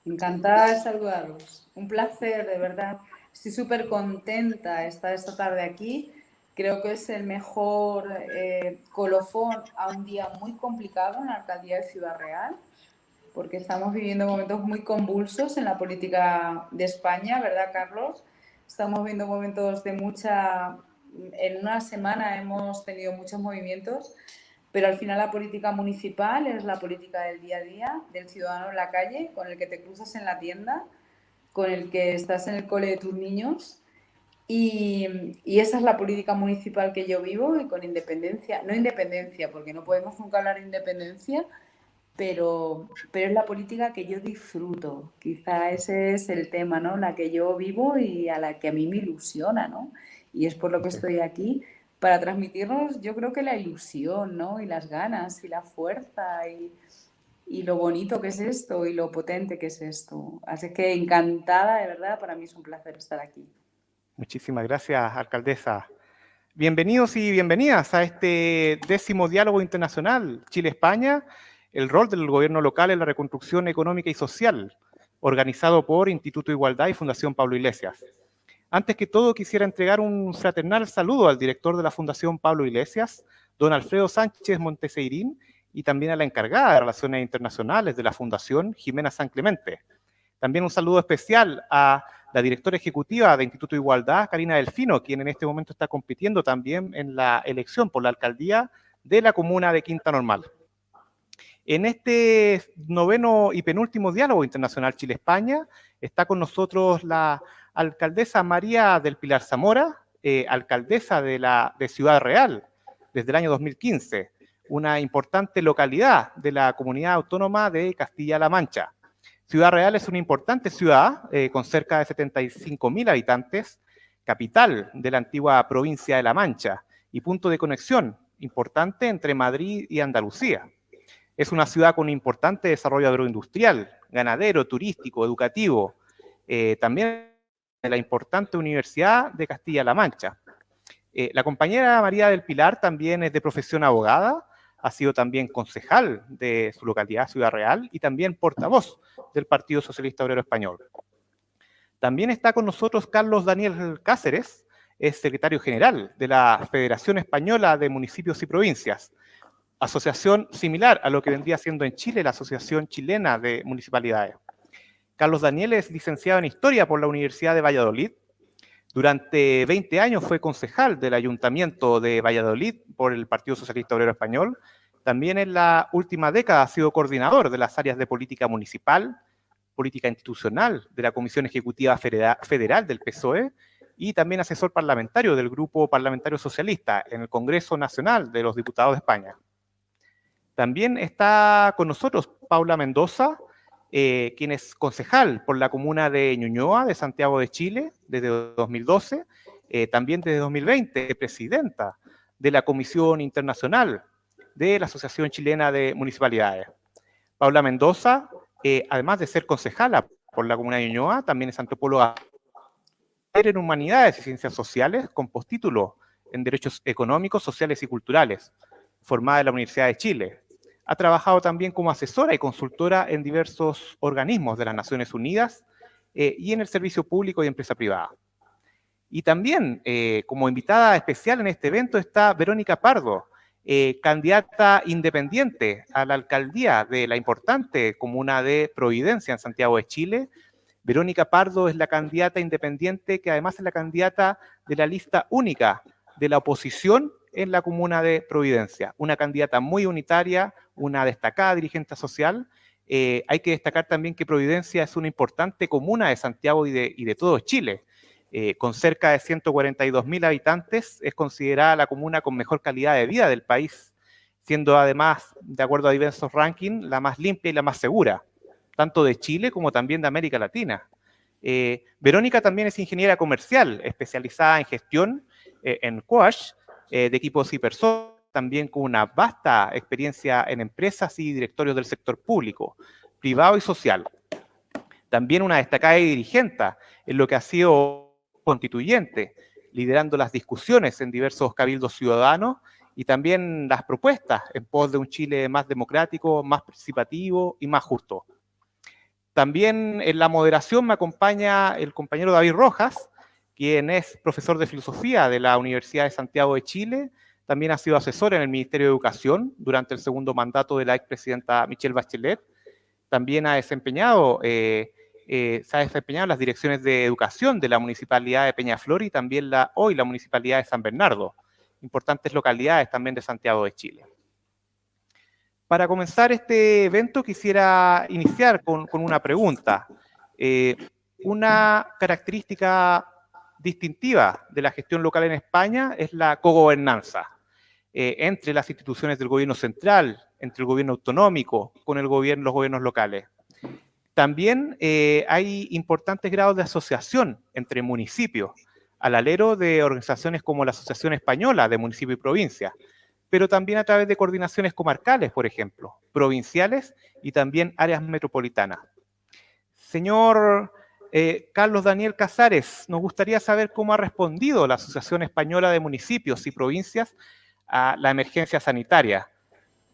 Encantada de saludaros. Un placer, de verdad. Estoy súper contenta de estar esta tarde aquí. Creo que es el mejor colofón a un día muy complicado en la alcaldía de Ciudad Real, porque estamos viviendo momentos muy convulsos en la política de España, ¿verdad, Carlos? Estamos viendo momentos de mucha... En una semana hemos tenido muchos movimientos, pero al final la política municipal es la política del día a día, del ciudadano en la calle, con el que te cruzas en la tienda, con el que estás en el cole de tus niños. Y esa es la política municipal que yo vivo, y con independencia, no independencia, porque no podemos nunca hablar de independencia, pero es la política que yo disfruto. Quizá ese es el tema, ¿no? La que yo vivo y a la que a mí me ilusiona, ¿no? Y es por lo que estoy aquí, para transmitirnos, yo creo que la ilusión, ¿no? Y las ganas y la fuerza y lo bonito que es esto y lo potente que es esto. Así que encantada, de verdad, para mí es un placer estar aquí. Muchísimas gracias, alcaldesa. Bienvenidos y bienvenidas a este 10º Diálogo Internacional Chile-España, el rol del gobierno local en la reconstrucción económica y social, organizado por Instituto Igualdad y Fundación Pablo Iglesias. Antes que todo, quisiera entregar un fraternal saludo al director de la Fundación Pablo Iglesias, don Alfredo Sánchez Monteseirín, y también a la encargada de Relaciones Internacionales de la Fundación, Jimena San Clemente. También un saludo especial a la directora ejecutiva de Instituto Igualdad, Karina Delfino, quien en este momento está compitiendo también en la elección por la alcaldía de la comuna de Quinta Normal. En este 9º y penúltimo Diálogo Internacional Chile-España está con nosotros la alcaldesa María del Pilar Zamora, alcaldesa de Ciudad Real desde el año 2015, una importante localidad de la comunidad autónoma de Castilla-La Mancha. Ciudad Real es una importante ciudad con cerca de 75.000 habitantes, capital de la antigua provincia de La Mancha y punto de conexión importante entre Madrid y Andalucía. Es una ciudad con un importante desarrollo agroindustrial, ganadero, turístico, educativo, también de la importante Universidad de Castilla-La Mancha. La compañera María del Pilar también es de profesión abogada, ha sido también concejal de su localidad, Ciudad Real, y también portavoz del Partido Socialista Obrero Español. También está con nosotros Carlos Daniel Cáceres, es secretario general de la Federación Española de Municipios y Provincias, asociación similar a lo que vendría siendo en Chile la Asociación Chilena de Municipalidades. Carlos Daniel es licenciado en Historia por la Universidad de Valladolid. Durante 20 años fue concejal del Ayuntamiento de Valladolid por el Partido Socialista Obrero Español. También en la última década ha sido coordinador de las áreas de política municipal, política institucional de la Comisión Ejecutiva Federal del PSOE y también asesor parlamentario del Grupo Parlamentario Socialista en el Congreso Nacional de los Diputados de España. También está con nosotros Paula Mendoza, quien es concejal por la comuna de Ñuñoa, de Santiago de Chile, desde 2012, también desde 2020, presidenta de la Comisión Internacional de la Asociación Chilena de Municipalidades. Paula Mendoza, además de ser concejala por la comuna de Ñuñoa, también es antropóloga en Humanidades y Ciencias Sociales, con postítulo en Derechos Económicos, Sociales y Culturales, formada en la Universidad de Chile. Ha trabajado también como asesora y consultora en diversos organismos de las Naciones Unidas y en el servicio público y empresa privada. Y también, como invitada especial en este evento, está Verónica Pardo, candidata independiente a la alcaldía de la importante comuna de Providencia, en Santiago de Chile. Verónica Pardo es la candidata independiente que además es la candidata de la lista única de la oposición en la comuna de Providencia. Una candidata muy unitaria, una destacada dirigente social. Hay que destacar también que Providencia es una importante comuna de Santiago y de todo Chile. Con cerca de 142.000 habitantes, es considerada la comuna con mejor calidad de vida del país, siendo además, de acuerdo a diversos rankings, la más limpia y la más segura, tanto de Chile como también de América Latina. Verónica también es ingeniera comercial, especializada en gestión en Coach, de equipos y personas, también con una vasta experiencia en empresas y directorios del sector público, privado y social. También una destacada dirigente en lo que ha sido constituyente, liderando las discusiones en diversos cabildos ciudadanos y también las propuestas en pos de un Chile más democrático, más participativo y más justo. También en la moderación me acompaña el compañero David Rojas, quien es profesor de filosofía de la Universidad de Santiago de Chile. También ha sido asesor en el Ministerio de Educación durante el segundo mandato de la expresidenta Michelle Bachelet. También se ha desempeñado en las direcciones de educación de la Municipalidad de Peñaflor y también hoy la Municipalidad de San Bernardo, importantes localidades también de Santiago de Chile. Para comenzar este evento quisiera iniciar con una pregunta. Una característica distintiva de la gestión local en España es la cogobernanza entre las instituciones del gobierno central, entre el gobierno autonómico, con los gobiernos locales. También hay importantes grados de asociación entre municipios, al alero de organizaciones como la Asociación Española de Municipios y Provincias, pero también a través de coordinaciones comarcales, por ejemplo, provinciales y también áreas metropolitanas. Señor Carlos Daniel Casares, nos gustaría saber cómo ha respondido la Asociación Española de Municipios y Provincias a la emergencia sanitaria,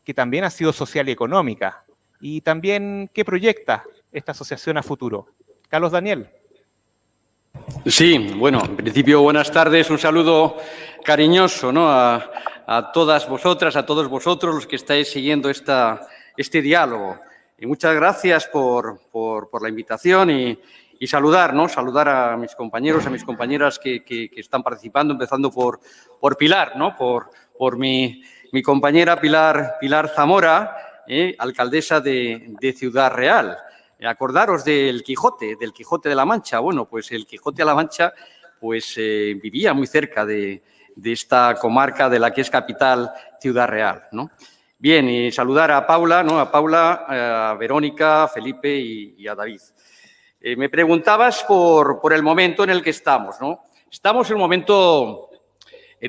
que también ha sido social y económica, y también qué proyecta esta asociación a futuro. Carlos Daniel. Sí, bueno, en principio buenas tardes, un saludo cariñoso, ¿no?, a todas vosotras, a todos vosotros los que estáis siguiendo este diálogo. Y muchas gracias por la invitación y saludar, ¿no?, saludar a mis compañeros, a mis compañeras que están participando, empezando por Pilar, ¿no?, por mi compañera Pilar Zamora, alcaldesa de Ciudad Real. Acordaros del Quijote de la Mancha. Bueno, pues el Quijote de la Mancha pues vivía muy cerca de esta comarca de la que es capital Ciudad Real, ¿no? Bien, y saludar a Paula, ¿no?, a Verónica, a Felipe y a David. Me preguntabas por el momento en el que estamos, ¿no? Estamos en un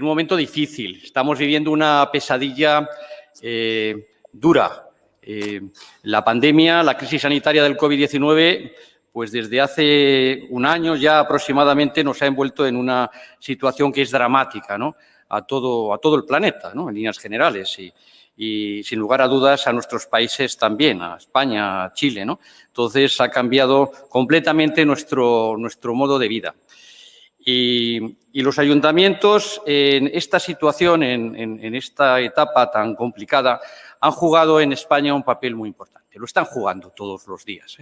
momento difícil, estamos viviendo una pesadilla dura. La pandemia, la crisis sanitaria del COVID-19, pues desde hace un año ya aproximadamente nos ha envuelto en una situación que es dramática, ¿no?, a todo el planeta, ¿no?, en líneas generales y sin lugar a dudas a nuestros países también, a España, a Chile, ¿no? Entonces ha cambiado completamente nuestro modo de vida. Y los ayuntamientos en esta situación, en esta etapa tan complicada, han jugado en España un papel muy importante. Lo están jugando todos los días,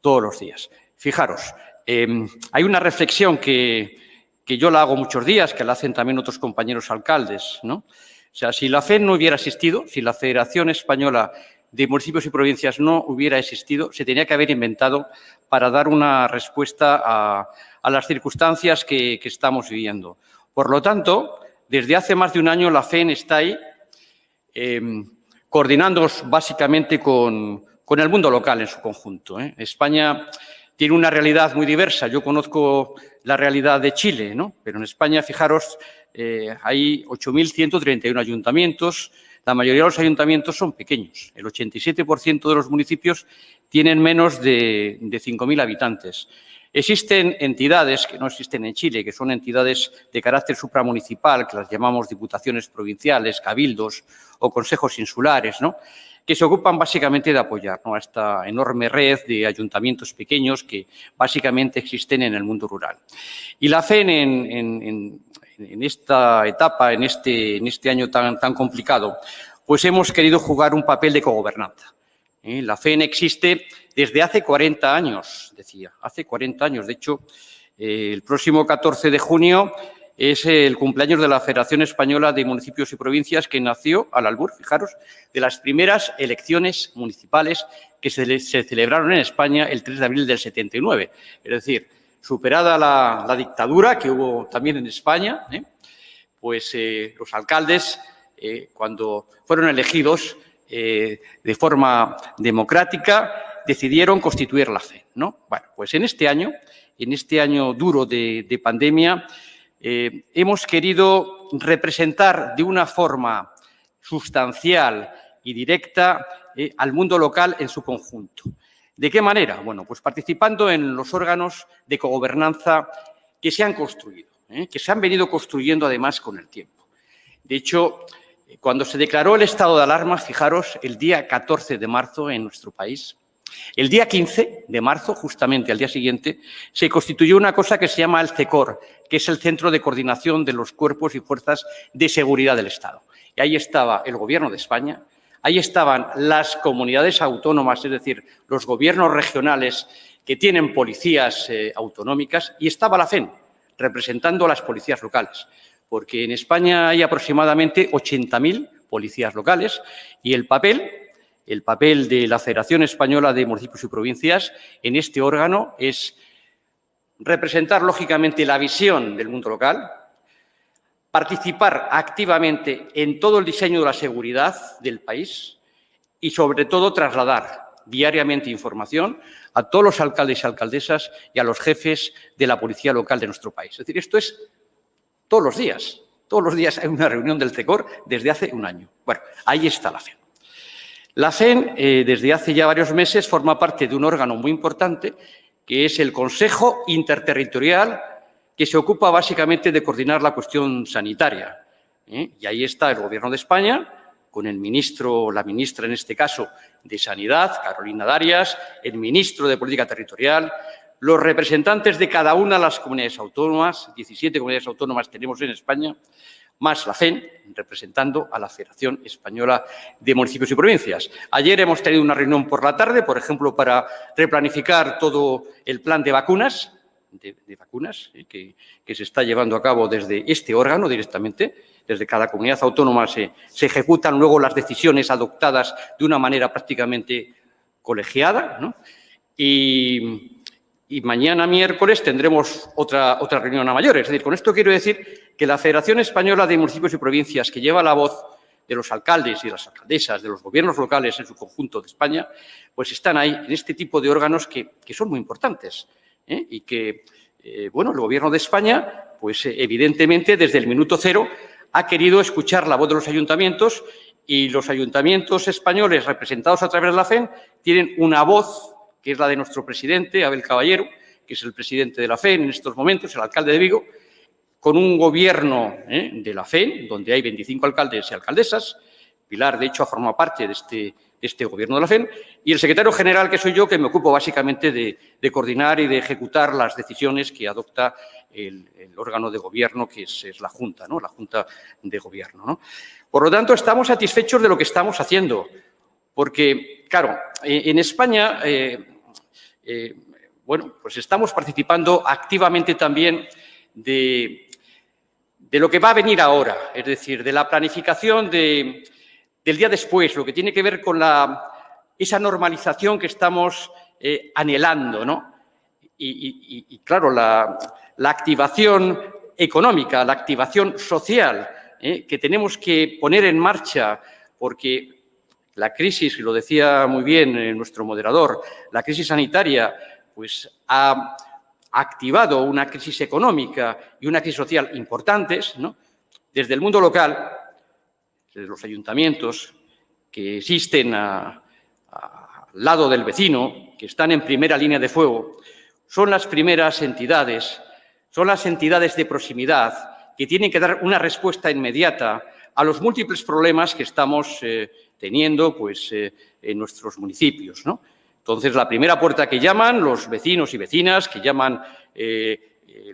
todos los días. Fijaros, hay una reflexión que yo la hago muchos días, que la hacen también otros compañeros alcaldes, ¿no? O sea, si la FEN no hubiera existido, si la Federación Española de Municipios y Provincias no hubiera existido, se tenía que haber inventado para dar una respuesta a las circunstancias que estamos viviendo. Por lo tanto, desde hace más de un año la FEN está ahí coordinándonos básicamente con el mundo local en su conjunto. España tiene una realidad muy diversa. Yo conozco la realidad de Chile, ¿no? Pero en España, fijaros, hay 8.131 ayuntamientos. La mayoría de los ayuntamientos son pequeños. El 87% de los municipios tienen menos de 5.000 habitantes. Existen entidades que no existen en Chile, que son entidades de carácter supramunicipal, que las llamamos diputaciones provinciales, cabildos o consejos insulares, ¿no?, que se ocupan básicamente de apoyar, ¿no?, a esta enorme red de ayuntamientos pequeños que básicamente existen en el mundo rural. Y la FEN en esta etapa, en este año tan complicado, pues hemos querido jugar un papel de cogobernanza. La FEN existe desde hace 40 años, decía, hace 40 años. De hecho, el próximo 14 de junio es el cumpleaños de la Federación Española de Municipios y Provincias, que nació al albur, fijaros, de las primeras elecciones municipales que se celebraron en España el 3 de abril del 79. Es decir, superada la dictadura que hubo también en España, pues los alcaldes, cuando fueron elegidos de forma democrática, decidieron constituir la FEN, ¿no? Bueno, pues en este año duro de pandemia, hemos querido representar de una forma sustancial y directa al mundo local en su conjunto. ¿De qué manera? Bueno, pues participando en los órganos de cogobernanza que se han construido, que se han venido construyendo además con el tiempo. De hecho, cuando se declaró el estado de alarma, fijaros, el día 14 de marzo en nuestro país, El día 15 de marzo, justamente al día siguiente, se constituyó una cosa que se llama el CECOR, que es el Centro de Coordinación de los Cuerpos y Fuerzas de Seguridad del Estado. Y ahí estaba el Gobierno de España, ahí estaban las comunidades autónomas, es decir, los gobiernos regionales que tienen policías autonómicas, y estaba la FEN, representando a las policías locales, porque en España hay aproximadamente 80.000 policías locales y el papel de la Federación Española de Municipios y Provincias en este órgano es representar, lógicamente, la visión del mundo local, participar activamente en todo el diseño de la seguridad del país y, sobre todo, trasladar diariamente información a todos los alcaldes y alcaldesas y a los jefes de la policía local de nuestro país. Es decir, esto es todos los días. Todos los días hay una reunión del CECOR desde hace un año. Bueno, ahí está la FEN. La FEN, desde hace ya varios meses, forma parte de un órgano muy importante, que es el Consejo Interterritorial, que se ocupa básicamente de coordinar la cuestión sanitaria. Y ahí está el Gobierno de España, con el ministro, la ministra en este caso de Sanidad, Carolina Darias, el ministro de Política Territorial, los representantes de cada una de las comunidades autónomas, 17 comunidades autónomas tenemos en España, más la FEN, representando a la Federación Española de Municipios y Provincias. Ayer hemos tenido una reunión por la tarde, por ejemplo, para replanificar todo el plan de vacunas, que se está llevando a cabo desde este órgano directamente. Desde cada comunidad autónoma se ejecutan luego las decisiones adoptadas de una manera prácticamente colegiada, ¿no? Y mañana, miércoles, tendremos otra reunión a mayores. Es decir, con esto quiero decir que la Federación Española de Municipios y Provincias, que lleva la voz de los alcaldes y de las alcaldesas, de los gobiernos locales en su conjunto de España, pues están ahí en este tipo de órganos que son muy importantes, y que, bueno, el Gobierno de España, pues evidentemente, desde el minuto cero, ha querido escuchar la voz de los ayuntamientos, y los ayuntamientos españoles representados a través de la FEN tienen una voz que es la de nuestro presidente, Abel Caballero, que es el presidente de la FEN en estos momentos, el alcalde de Vigo, con un gobierno de la FEN, donde hay 25 alcaldes y alcaldesas. Pilar, de hecho, ha formado parte de este gobierno de la FEN, y el secretario general, que soy yo, que me ocupo básicamente de coordinar y de ejecutar las decisiones que adopta el órgano de gobierno, que es la Junta, ¿no? La Junta de Gobierno, ¿no? Por lo tanto, estamos satisfechos de lo que estamos haciendo, porque, claro, en España, bueno, pues estamos participando activamente también de lo que va a venir ahora, es decir, de la planificación del día después, lo que tiene que ver con esa normalización que estamos anhelando, ¿no? Y claro, la activación económica, la activación social que tenemos que poner en marcha, porque la crisis, y lo decía muy bien nuestro moderador, la crisis sanitaria, pues ha activado una crisis económica y una crisis social importantes, ¿no? Desde el mundo local, desde los ayuntamientos que existen al lado del vecino, que están en primera línea de fuego, son las primeras entidades, son las entidades de proximidad que tienen que dar una respuesta inmediata a los múltiples problemas que estamos teniendo, pues, en nuestros municipios, ¿no? Entonces, la primera puerta que llaman los vecinos y vecinas, que llaman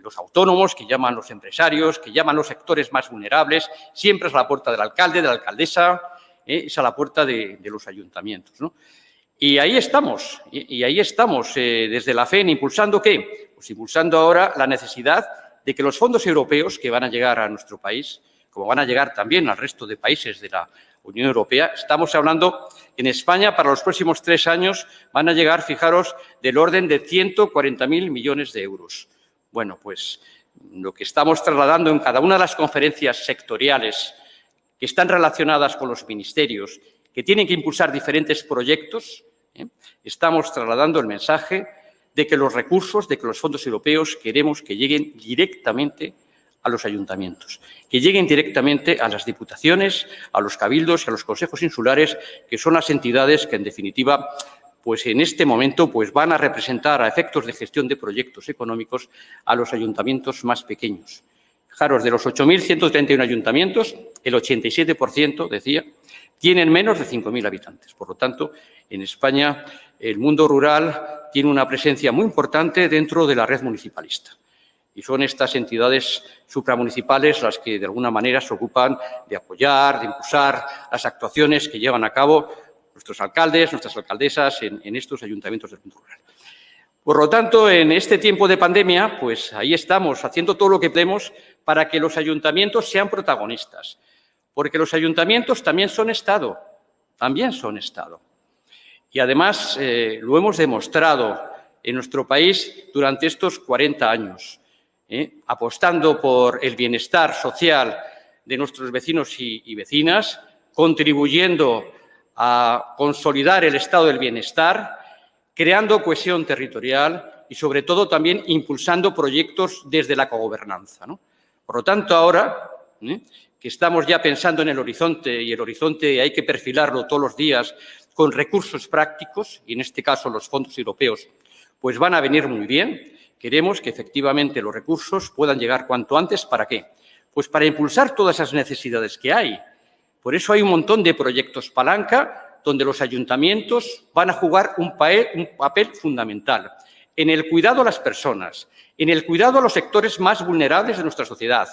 los autónomos, que llaman los empresarios, que llaman los sectores más vulnerables, siempre es la puerta del alcalde, de la alcaldesa, es a la puerta de los ayuntamientos, ¿no? Y ahí estamos, desde la FEN, ¿impulsando qué? Pues impulsando ahora la necesidad de que los fondos europeos que van a llegar a nuestro país, como van a llegar también al resto de países de la Unión Europea, estamos hablando en España para los próximos 3 años van a llegar, fijaros, del orden de 140.000 millones de euros. Bueno, pues lo que estamos trasladando en cada una de las conferencias sectoriales que están relacionadas con los ministerios, que tienen que impulsar diferentes proyectos, estamos trasladando el mensaje de que los recursos, de que los fondos europeos queremos que lleguen directamente a los ayuntamientos, que lleguen directamente a las diputaciones, a los cabildos y a los consejos insulares, que son las entidades que, en definitiva, pues en este momento pues van a representar a efectos de gestión de proyectos económicos a los ayuntamientos más pequeños. Fijaros, de los 8.131 ayuntamientos, el 87%, decía, tienen menos de 5.000 habitantes. Por lo tanto, en España el mundo rural tiene una presencia muy importante dentro de la red municipalista. Y son estas entidades supramunicipales las que, de alguna manera, se ocupan de apoyar, de impulsar las actuaciones que llevan a cabo nuestros alcaldes, nuestras alcaldesas en estos ayuntamientos del mundo rural. Por lo tanto, en este tiempo de pandemia, pues ahí estamos, haciendo todo lo que podemos para que los ayuntamientos sean protagonistas. Porque los ayuntamientos también son Estado, Y además lo hemos demostrado en nuestro país durante estos 40 años. Apostando por el bienestar social de nuestros vecinos y vecinas, contribuyendo a consolidar el estado del bienestar, creando cohesión territorial y, sobre todo, también impulsando proyectos desde la cogobernanza, ¿no? Por lo tanto, ahora que estamos ya pensando en el horizonte, y el horizonte hay que perfilarlo todos los días con recursos prácticos, y en este caso los fondos europeos, pues van a venir muy bien. Queremos que efectivamente los recursos puedan llegar cuanto antes. ¿Para qué? Pues para impulsar todas esas necesidades que hay. Por eso hay un montón de proyectos palanca donde los ayuntamientos van a jugar un papel fundamental en el cuidado a las personas, en el cuidado a los sectores más vulnerables de nuestra sociedad,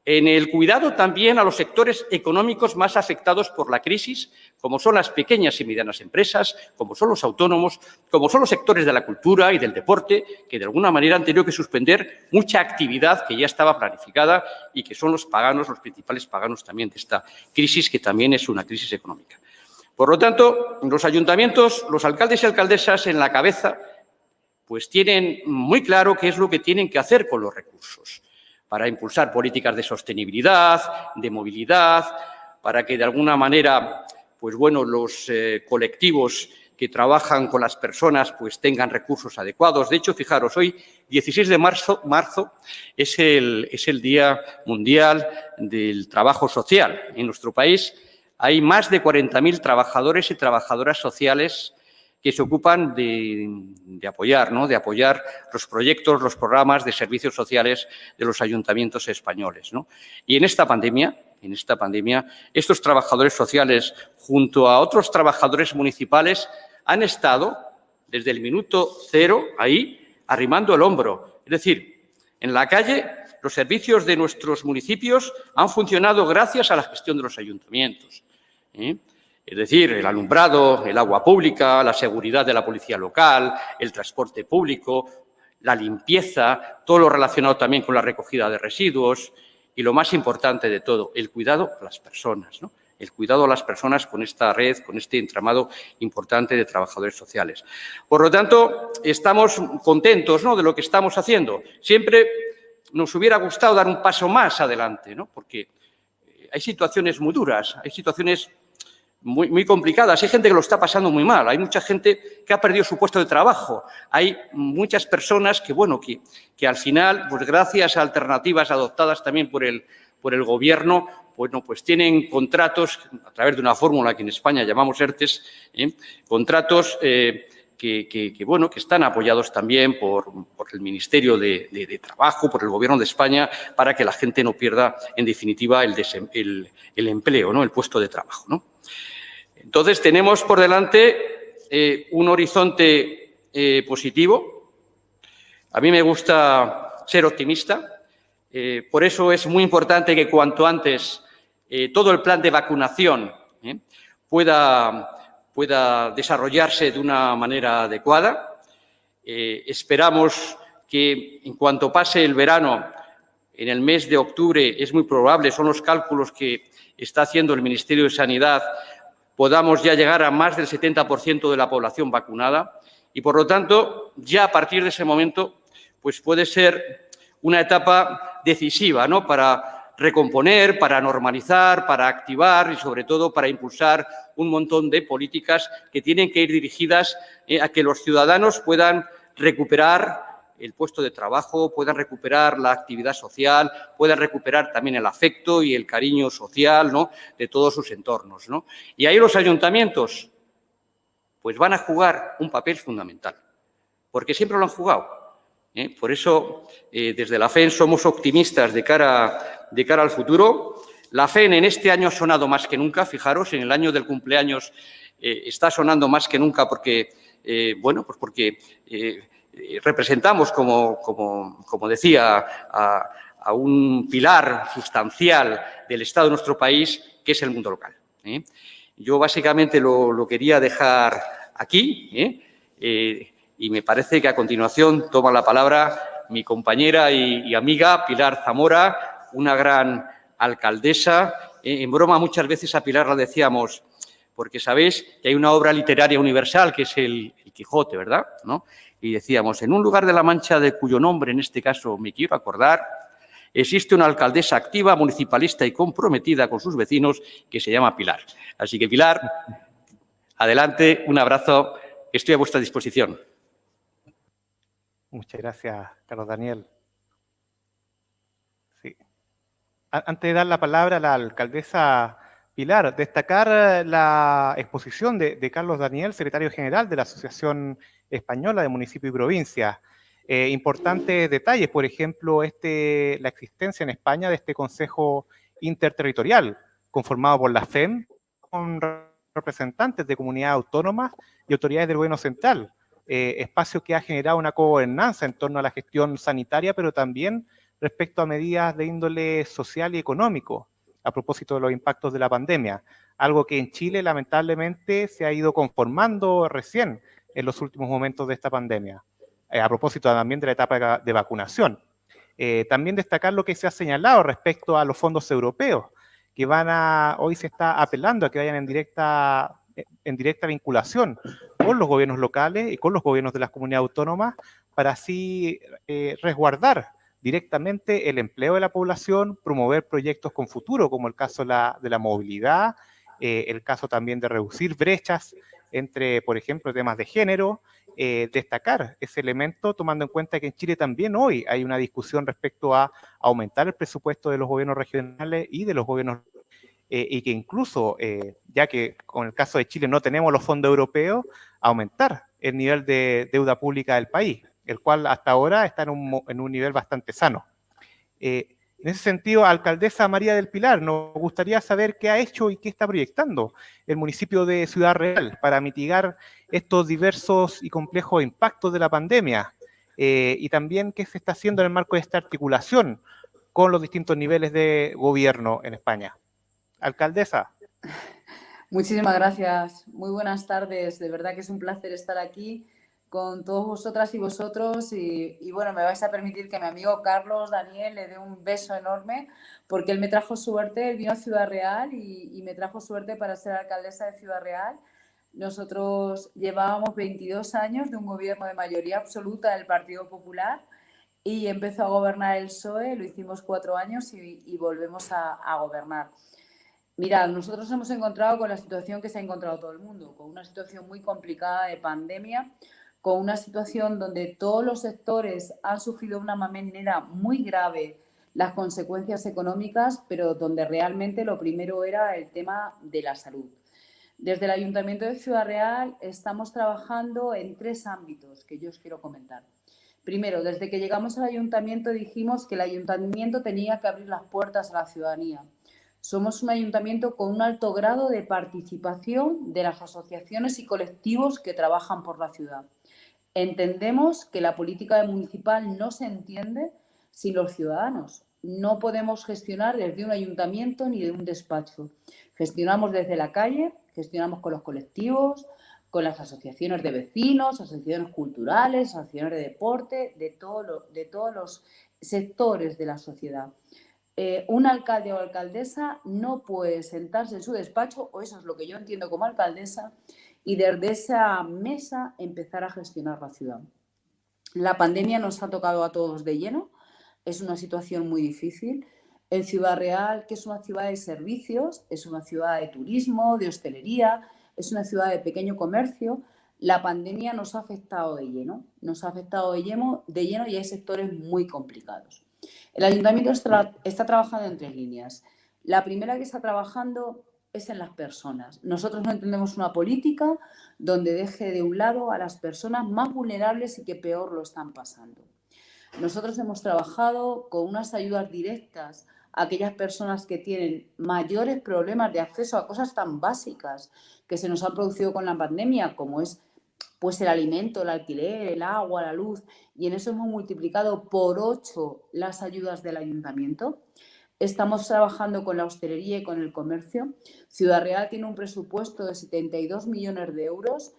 en el cuidado también a los sectores económicos más afectados por la crisis, como son las pequeñas y medianas empresas, como son los autónomos, como son los sectores de la cultura y del deporte, que de alguna manera han tenido que suspender mucha actividad que ya estaba planificada y que son los paganos, los principales paganos también de esta crisis, que también es una crisis económica. Por lo tanto, los ayuntamientos, los alcaldes y alcaldesas en la cabeza, pues tienen muy claro qué es lo que tienen que hacer con los recursos, para impulsar políticas de sostenibilidad, de movilidad, para que de alguna manera, pues bueno, los colectivos que trabajan con las personas pues tengan recursos adecuados. De hecho, fijaros, hoy, 16 de marzo es el Día Mundial del Trabajo Social. En nuestro país hay más de 40.000 trabajadores y trabajadoras sociales que se ocupan de apoyar, ¿no? De apoyar los proyectos, los programas de servicios sociales de los ayuntamientos españoles, ¿no? Y en esta pandemia, estos trabajadores sociales, junto a otros trabajadores municipales, han estado desde el minuto cero ahí, arrimando el hombro. Es decir, en la calle, los servicios de nuestros municipios han funcionado gracias a la gestión de los ayuntamientos, Es decir, el alumbrado, el agua pública, la seguridad de la policía local, el transporte público, la limpieza, todo lo relacionado también con la recogida de residuos y, lo más importante de todo, el cuidado a las personas, ¿no? El cuidado a las personas con esta red, con este entramado importante de trabajadores sociales. Por lo tanto, estamos contentos, ¿no?, de lo que estamos haciendo. Siempre nos hubiera gustado dar un paso más adelante, ¿no?, porque hay situaciones muy duras, hay situaciones muy complicadas. Hay gente que lo está pasando muy mal. Hay mucha gente que ha perdido su puesto de trabajo. Hay muchas personas que, bueno, que al final, pues gracias a alternativas adoptadas también por el Gobierno, bueno, pues tienen contratos a través de una fórmula que en España llamamos ERTES, contratos que están apoyados también por el Ministerio de Trabajo, por el Gobierno de España, para que la gente no pierda, en definitiva, el empleo, ¿no?, el puesto de trabajo, ¿no? Entonces, tenemos por delante un horizonte positivo. A mí me gusta ser optimista. Por eso es muy importante que cuanto antes todo el plan de vacunación pueda desarrollarse de una manera adecuada. Esperamos que en cuanto pase el verano, en el mes de octubre, es muy probable, son los cálculos que está haciendo el Ministerio de Sanidad, podamos ya llegar a más del 70% de la población vacunada y, por lo tanto, ya a partir de ese momento, pues puede ser una etapa decisiva, ¿no?, para recomponer, para normalizar, para activar y, sobre todo, para impulsar un montón de políticas que tienen que ir dirigidas a que los ciudadanos puedan recuperar el puesto de trabajo, puedan recuperar la actividad social, puedan recuperar también el afecto y el cariño social, ¿no?, de todos sus entornos, ¿no? Y ahí los ayuntamientos pues van a jugar un papel fundamental, porque siempre lo han jugado. Por eso, desde la FEN somos optimistas de cara al futuro. La FEN en este año ha sonado más que nunca, fijaros, en el año del cumpleaños está sonando más que nunca porque Bueno, pues porque representamos, como decía, a un pilar sustancial del Estado de nuestro país, que es el mundo local. Yo básicamente lo quería dejar aquí, y me parece que a continuación toma la palabra mi compañera y amiga Pilar Zamora, una gran alcaldesa. En broma muchas veces a Pilar la decíamos, porque sabéis que hay una obra literaria universal que es el Quijote, ¿verdad? ¿No? Y decíamos, en un lugar de La Mancha de cuyo nombre en este caso me quiero acordar, existe una alcaldesa activa, municipalista y comprometida con sus vecinos que se llama Pilar. Así que, Pilar, adelante, un abrazo, estoy a vuestra disposición. Muchas gracias, Carlos Daniel. Sí. Antes de dar la palabra a la alcaldesa Pilar, destacar la exposición de Carlos Daniel, secretario general de la Asociación Española de Municipios y Provincias. Importantes detalles, por ejemplo, la existencia en España de este Consejo Interterritorial, conformado por la FEM, con representantes de comunidades autónomas y autoridades del gobierno central. Espacio que ha generado una cogobernanza en torno a la gestión sanitaria, pero también respecto a medidas de índole social y económico, a propósito de los impactos de la pandemia, algo que en Chile lamentablemente se ha ido conformando recién en los últimos momentos de esta pandemia, a propósito también de la etapa de vacunación. También destacar lo que se ha señalado respecto a los fondos europeos, que hoy se está apelando a que vayan en directa vinculación con los gobiernos locales y con los gobiernos de las comunidades autónomas para así resguardar directamente el empleo de la población, promover proyectos con futuro, como el caso de la movilidad, el caso también de reducir brechas entre, por ejemplo, temas de género, destacar ese elemento, tomando en cuenta que en Chile también hoy hay una discusión respecto a aumentar el presupuesto de los gobiernos regionales y de los gobiernos y que incluso, ya que con el caso de Chile no tenemos los fondos europeos, aumentar el nivel de deuda pública del país, el cual hasta ahora está en un nivel bastante sano. En ese sentido, alcaldesa María del Pilar, nos gustaría saber qué ha hecho y qué está proyectando el municipio de Ciudad Real para mitigar estos diversos y complejos impactos de la pandemia, y también qué se está haciendo en el marco de esta articulación con los distintos niveles de gobierno en España. Alcaldesa. Muchísimas gracias. Muy buenas tardes. De verdad que es un placer estar aquí con todos vosotras y vosotros. Y bueno, me vais a permitir que mi amigo Carlos Daniel le dé un beso enorme porque él me trajo suerte, él vino a Ciudad Real y me trajo suerte para ser alcaldesa de Ciudad Real. Nosotros llevábamos 22 años de un gobierno de mayoría absoluta del Partido Popular y empezó a gobernar el PSOE, lo hicimos 4 años y volvemos a gobernar. Mirad, nosotros nos hemos encontrado con la situación que se ha encontrado todo el mundo, con una situación muy complicada de pandemia, con una situación donde todos los sectores han sufrido de una manera muy grave las consecuencias económicas, pero donde realmente lo primero era el tema de la salud. Desde el Ayuntamiento de Ciudad Real estamos trabajando en 3 ámbitos que yo os quiero comentar. Primero, desde que llegamos al Ayuntamiento dijimos que el Ayuntamiento tenía que abrir las puertas a la ciudadanía. Somos un ayuntamiento con un alto grado de participación de las asociaciones y colectivos que trabajan por la ciudad. Entendemos que la política municipal no se entiende sin los ciudadanos. No podemos gestionar desde un ayuntamiento ni de un despacho. Gestionamos desde la calle, gestionamos con los colectivos, con las asociaciones de vecinos, asociaciones culturales, asociaciones de deporte, de todos los sectores de la sociedad. Un alcalde o alcaldesa no puede sentarse en su despacho, o eso es lo que yo entiendo como alcaldesa, y desde esa mesa empezar a gestionar la ciudad. La pandemia nos ha tocado a todos de lleno, es una situación muy difícil. En Ciudad Real, que es una ciudad de servicios, es una ciudad de turismo, de hostelería, es una ciudad de pequeño comercio, la pandemia nos ha afectado de lleno, y hay sectores muy complicados. El Ayuntamiento está trabajando en 3 líneas. La primera que está trabajando es en las personas. Nosotros no entendemos una política donde deje de un lado a las personas más vulnerables y que peor lo están pasando. Nosotros hemos trabajado con unas ayudas directas a aquellas personas que tienen mayores problemas de acceso a cosas tan básicas que se nos han producido con la pandemia, como es pues el alimento, el alquiler, el agua, la luz, y en eso hemos multiplicado por 8 las ayudas del ayuntamiento. Estamos trabajando con la hostelería y con el comercio. Ciudad Real tiene un presupuesto de 72 millones de euros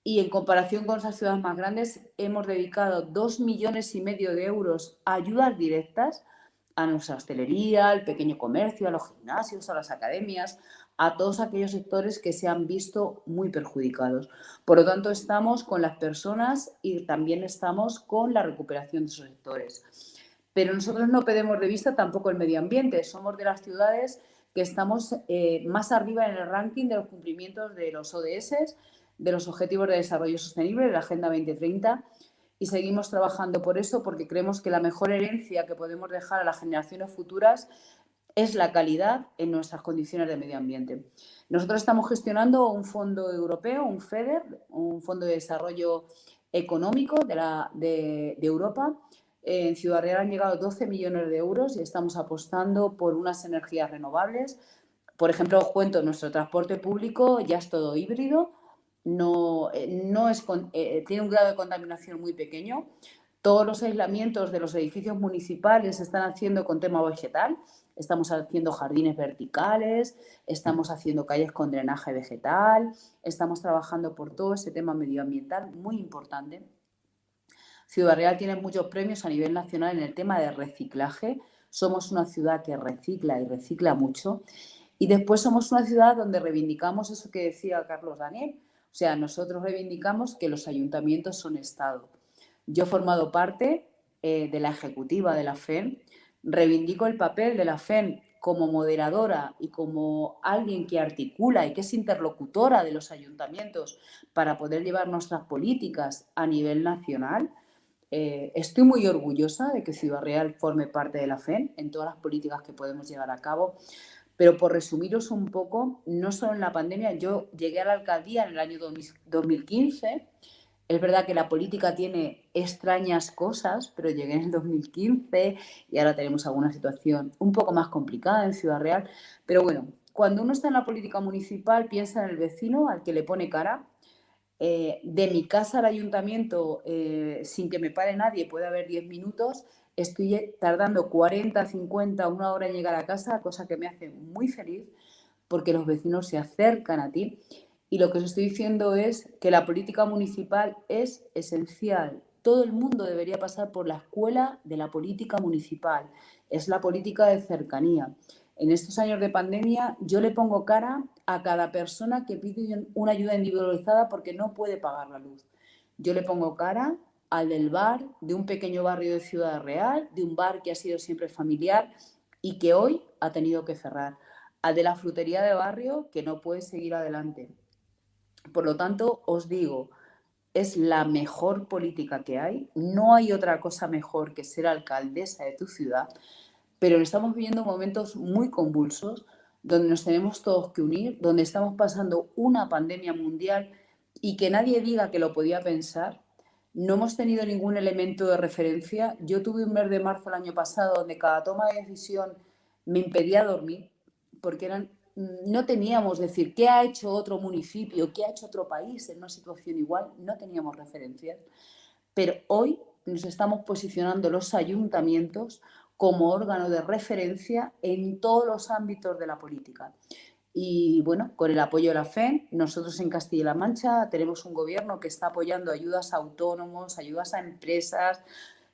y en comparación con esas ciudades más grandes hemos dedicado 2,5 millones de euros a ayudas directas a nuestra hostelería, al pequeño comercio, a los gimnasios, a las academias, a todos aquellos sectores que se han visto muy perjudicados. Por lo tanto, estamos con las personas y también estamos con la recuperación de esos sectores. Pero nosotros no perdemos de vista tampoco el medio ambiente. Somos de las ciudades que estamos más arriba en el ranking de los cumplimientos de los ODS, de los Objetivos de Desarrollo Sostenible, de la Agenda 2030, y seguimos trabajando por eso porque creemos que la mejor herencia que podemos dejar a las generaciones futuras es la calidad en nuestras condiciones de medio ambiente. Nosotros estamos gestionando un fondo europeo, un FEDER, un Fondo de Desarrollo Económico de Europa. En Ciudad Real han llegado 12 millones de euros y estamos apostando por unas energías renovables. Por ejemplo, os cuento, nuestro transporte público ya es todo híbrido, tiene un grado de contaminación muy pequeño. Todos los aislamientos de los edificios municipales se están haciendo con tema vegetal. Estamos haciendo jardines verticales, estamos haciendo calles con drenaje vegetal, estamos trabajando por todo ese tema medioambiental muy importante. Ciudad Real tiene muchos premios a nivel nacional en el tema de reciclaje. Somos una ciudad que recicla y recicla mucho. Y después somos una ciudad donde reivindicamos eso que decía Carlos Daniel. O sea, nosotros reivindicamos que los ayuntamientos son Estado. Yo he formado parte de la ejecutiva de la FEN, reivindico el papel de la FEN como moderadora y como alguien que articula y que es interlocutora de los ayuntamientos para poder llevar nuestras políticas a nivel nacional. Estoy muy orgullosa de que Ciudad Real forme parte de la FEN en todas las políticas que podemos llevar a cabo. Pero por resumiros un poco, no solo en la pandemia, yo llegué a la alcaldía en el año 2015. Es verdad que la política tiene extrañas cosas, pero llegué en el 2015 y ahora tenemos alguna situación un poco más complicada en Ciudad Real. Pero bueno, cuando uno está en la política municipal, piensa en el vecino al que le pone cara. De mi casa al ayuntamiento, sin que me pare nadie, puede haber 10 minutos. Estoy tardando 40, 50, una hora en llegar a casa, cosa que me hace muy feliz porque los vecinos se acercan a ti. Y lo que os estoy diciendo es que la política municipal es esencial. Todo el mundo debería pasar por la escuela de la política municipal. Es la política de cercanía. En estos años de pandemia yo le pongo cara a cada persona que pide una ayuda individualizada porque no puede pagar la luz. Yo le pongo cara al del bar, de un pequeño barrio de Ciudad Real, de un bar que ha sido siempre familiar y que hoy ha tenido que cerrar. Al de la frutería de barrio que no puede seguir adelante. Por lo tanto, os digo, es la mejor política que hay. No hay otra cosa mejor que ser alcaldesa de tu ciudad, pero estamos viviendo momentos muy convulsos donde nos tenemos todos que unir, donde estamos pasando una pandemia mundial y que nadie diga que lo podía pensar. No hemos tenido ningún elemento de referencia. Yo tuve un mes de marzo el año pasado donde cada toma de decisión me impedía dormir porque no teníamos, decir, qué ha hecho otro municipio, qué ha hecho otro país en una situación igual, no teníamos referencias. Pero hoy nos estamos posicionando los ayuntamientos como órgano de referencia en todos los ámbitos de la política. Y bueno, con el apoyo de la FEN, nosotros en Castilla-La Mancha tenemos un gobierno que está apoyando ayudas a autónomos, ayudas a empresas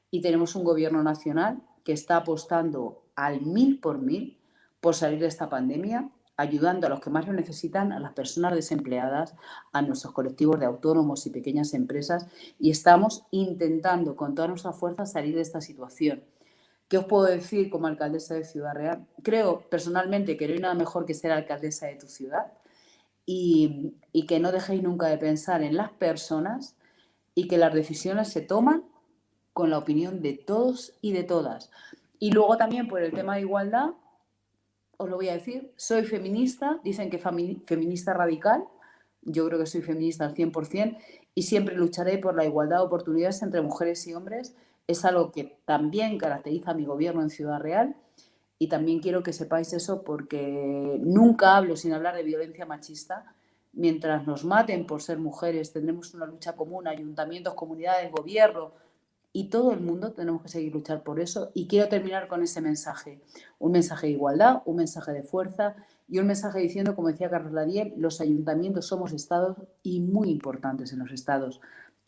y tenemos un gobierno nacional que está apostando al 1000 por 1000 por salir de esta pandemia, ayudando a los que más lo necesitan, a las personas desempleadas, a nuestros colectivos de autónomos y pequeñas empresas y estamos intentando con toda nuestra fuerza salir de esta situación. ¿Qué os puedo decir como alcaldesa de Ciudad Real? Creo personalmente que no hay nada mejor que ser alcaldesa de tu ciudad y que no dejéis nunca de pensar en las personas y que las decisiones se toman con la opinión de todos y de todas. Y luego también por el tema de igualdad, os lo voy a decir, soy feminista, dicen que feminista radical, yo creo que soy feminista al 100% y siempre lucharé por la igualdad de oportunidades entre mujeres y hombres. Es algo que también caracteriza a mi gobierno en Ciudad Real y también quiero que sepáis eso porque nunca hablo sin hablar de violencia machista mientras nos maten por ser mujeres, tendremos una lucha común, ayuntamientos, comunidades, gobierno, y todo el mundo tenemos que seguir luchar por eso. Y quiero terminar con ese mensaje, un mensaje de igualdad, un mensaje de fuerza y un mensaje diciendo, como decía Carlos Ladiel, los ayuntamientos somos estados y muy importantes en los estados.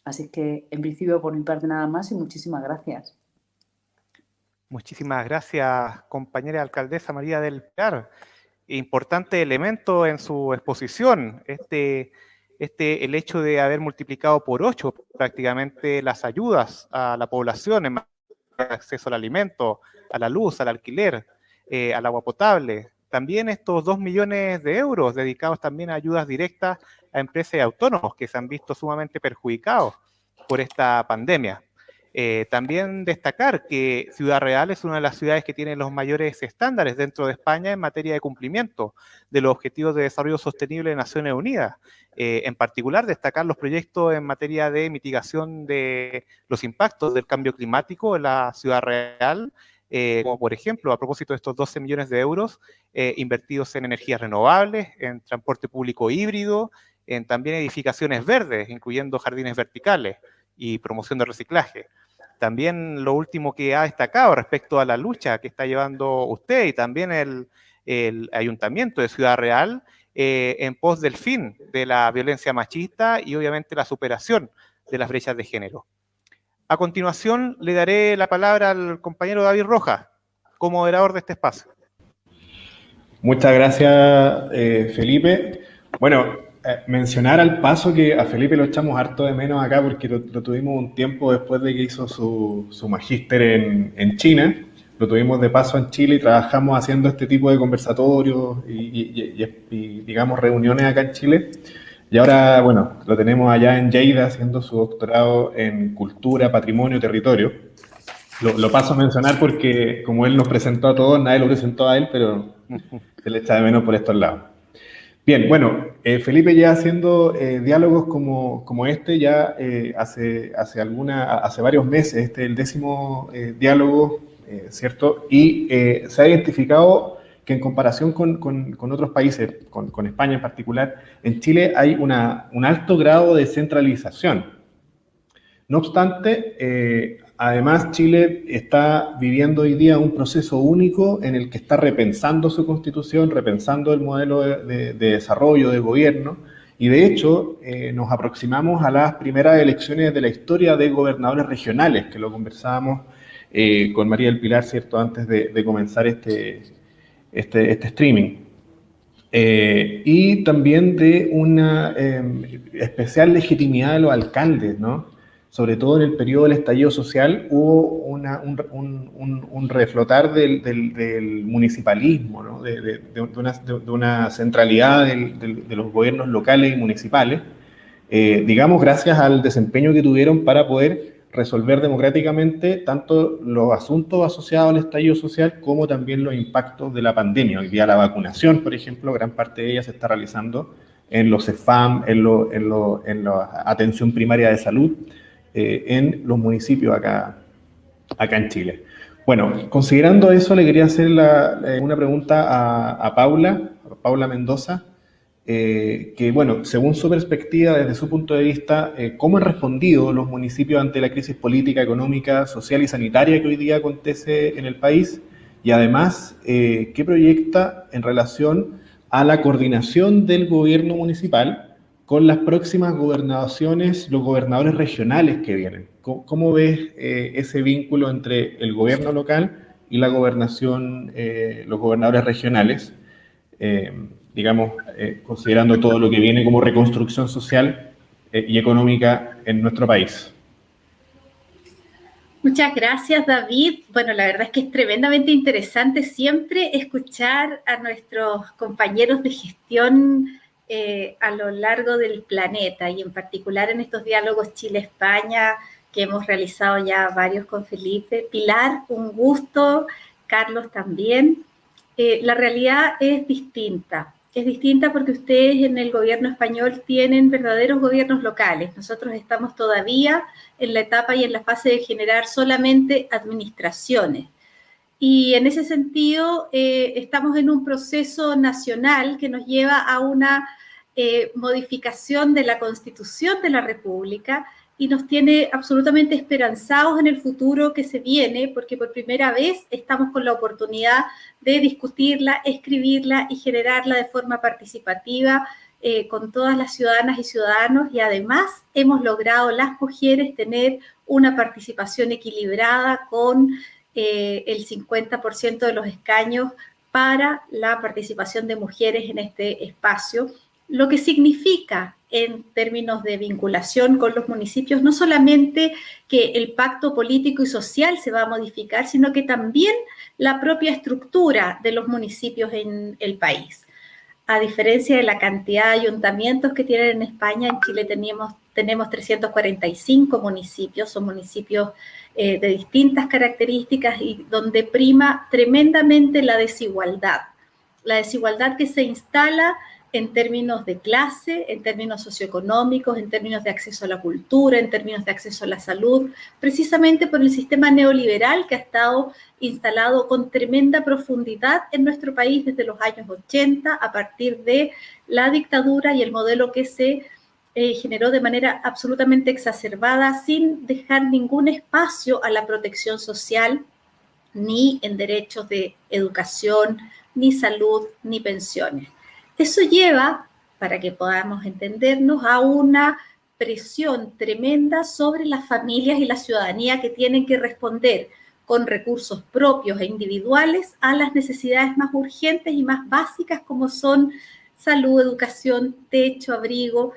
Así que, en principio, por mi parte nada más y muchísimas gracias. Muchísimas gracias, compañera alcaldesa María del Pilar. Importante elemento en su exposición, el hecho de haber multiplicado por 8 prácticamente las ayudas a la población en acceso al alimento, a la luz, al alquiler, al agua potable. También estos 2 millones de euros dedicados también a ayudas directas a empresas y autónomos que se han visto sumamente perjudicados por esta pandemia. También destacar que Ciudad Real es una de las ciudades que tiene los mayores estándares dentro de España en materia de cumplimiento de los Objetivos de Desarrollo Sostenible de Naciones Unidas. En particular, destacar los proyectos en materia de mitigación de los impactos del cambio climático en la Ciudad Real, como por ejemplo, a propósito de estos 12 millones de euros invertidos en energías renovables, en transporte público híbrido, en también edificaciones verdes, incluyendo jardines verticales y promoción de reciclaje. También lo último que ha destacado respecto a la lucha que está llevando usted y también el Ayuntamiento de Ciudad Real en pos del fin de la violencia machista y obviamente la superación de las brechas de género. A continuación le daré la palabra al compañero David Rojas, como moderador de este espacio. Muchas gracias, Felipe. Bueno, mencionar al paso que a Felipe lo echamos harto de menos acá porque lo tuvimos un tiempo después de que hizo su magíster en China. Lo tuvimos de paso en Chile y trabajamos haciendo este tipo de conversatorios y digamos, reuniones acá en Chile. Y ahora, bueno, lo tenemos allá en Lleida haciendo su doctorado en Cultura, Patrimonio, Territorio. Lo paso a mencionar porque como él nos presentó a todos, nadie lo presentó a él, pero se le echa de menos por estos lados. Bien, bueno, Felipe ya haciendo diálogos como este ya hace varios meses, este es el 10º diálogo, ¿cierto? Y se ha identificado que en comparación con otros países, con España en particular, en Chile hay un alto grado de centralización. No obstante, además Chile está viviendo hoy día un proceso único en el que está repensando su constitución, repensando el modelo de desarrollo, de gobierno, y de hecho nos aproximamos a las primeras elecciones de la historia de gobernadores regionales, que lo conversábamos con María del Pilar, ¿cierto?, antes de comenzar este streaming. Y también de una especial legitimidad de los alcaldes, ¿no? Sobre todo en el periodo del estallido social hubo un reflotar del municipalismo, ¿no? de una centralidad de los gobiernos locales y municipales, digamos, gracias al desempeño que tuvieron para poder resolver democráticamente tanto los asuntos asociados al estallido social como también los impactos de la pandemia. Hoy día la vacunación, por ejemplo, gran parte de ella se está realizando en los CEFAM, en la atención primaria de salud, en los municipios acá en Chile. Bueno, considerando eso, le quería hacer una pregunta a Paula Mendoza, que, bueno, según su perspectiva, desde su punto de vista, ¿cómo han respondido los municipios ante la crisis política, económica, social y sanitaria que hoy día acontece en el país? Y además, ¿qué proyecta en relación a la coordinación del gobierno municipal con las próximas gobernaciones, los gobernadores regionales que vienen? ¿Cómo ves ese vínculo entre el gobierno local y la gobernación, los gobernadores regionales? Digamos, considerando todo lo que viene como reconstrucción social y económica en nuestro país. Muchas gracias, David. Bueno, la verdad es que es tremendamente interesante siempre escuchar a nuestros compañeros de gestión a lo largo del planeta y en particular en estos diálogos Chile-España que hemos realizado ya varios con Felipe. Pilar, un gusto. Carlos también. La realidad es distinta. Es distinta porque ustedes en el gobierno español tienen verdaderos gobiernos locales. Nosotros estamos todavía en la etapa y en la fase de generar solamente administraciones. Y en ese sentido estamos en un proceso nacional que nos lleva a una modificación de la Constitución de la República y nos tiene absolutamente esperanzados en el futuro que se viene, porque por primera vez estamos con la oportunidad de discutirla, escribirla y generarla de forma participativa con todas las ciudadanas y ciudadanos, y además hemos logrado las mujeres tener una participación equilibrada con el 50% de los escaños para la participación de mujeres en este espacio, lo que significa en términos de vinculación con los municipios, no solamente que el pacto político y social se va a modificar, sino que también la propia estructura de los municipios en el país. A diferencia de la cantidad de ayuntamientos que tienen en España, en Chile tenemos 345 municipios, son municipios de distintas características y donde prima tremendamente la desigualdad que se instala en términos de clase, en términos socioeconómicos, en términos de acceso a la cultura, en términos de acceso a la salud, precisamente por el sistema neoliberal que ha estado instalado con tremenda profundidad en nuestro país desde los años 80, a partir de la dictadura y el modelo que se generó de manera absolutamente exacerbada, sin dejar ningún espacio a la protección social, ni en derechos de educación, ni salud, ni pensiones. Eso lleva, para que podamos entendernos, a una presión tremenda sobre las familias y la ciudadanía que tienen que responder con recursos propios e individuales a las necesidades más urgentes y más básicas como son salud, educación, techo, abrigo,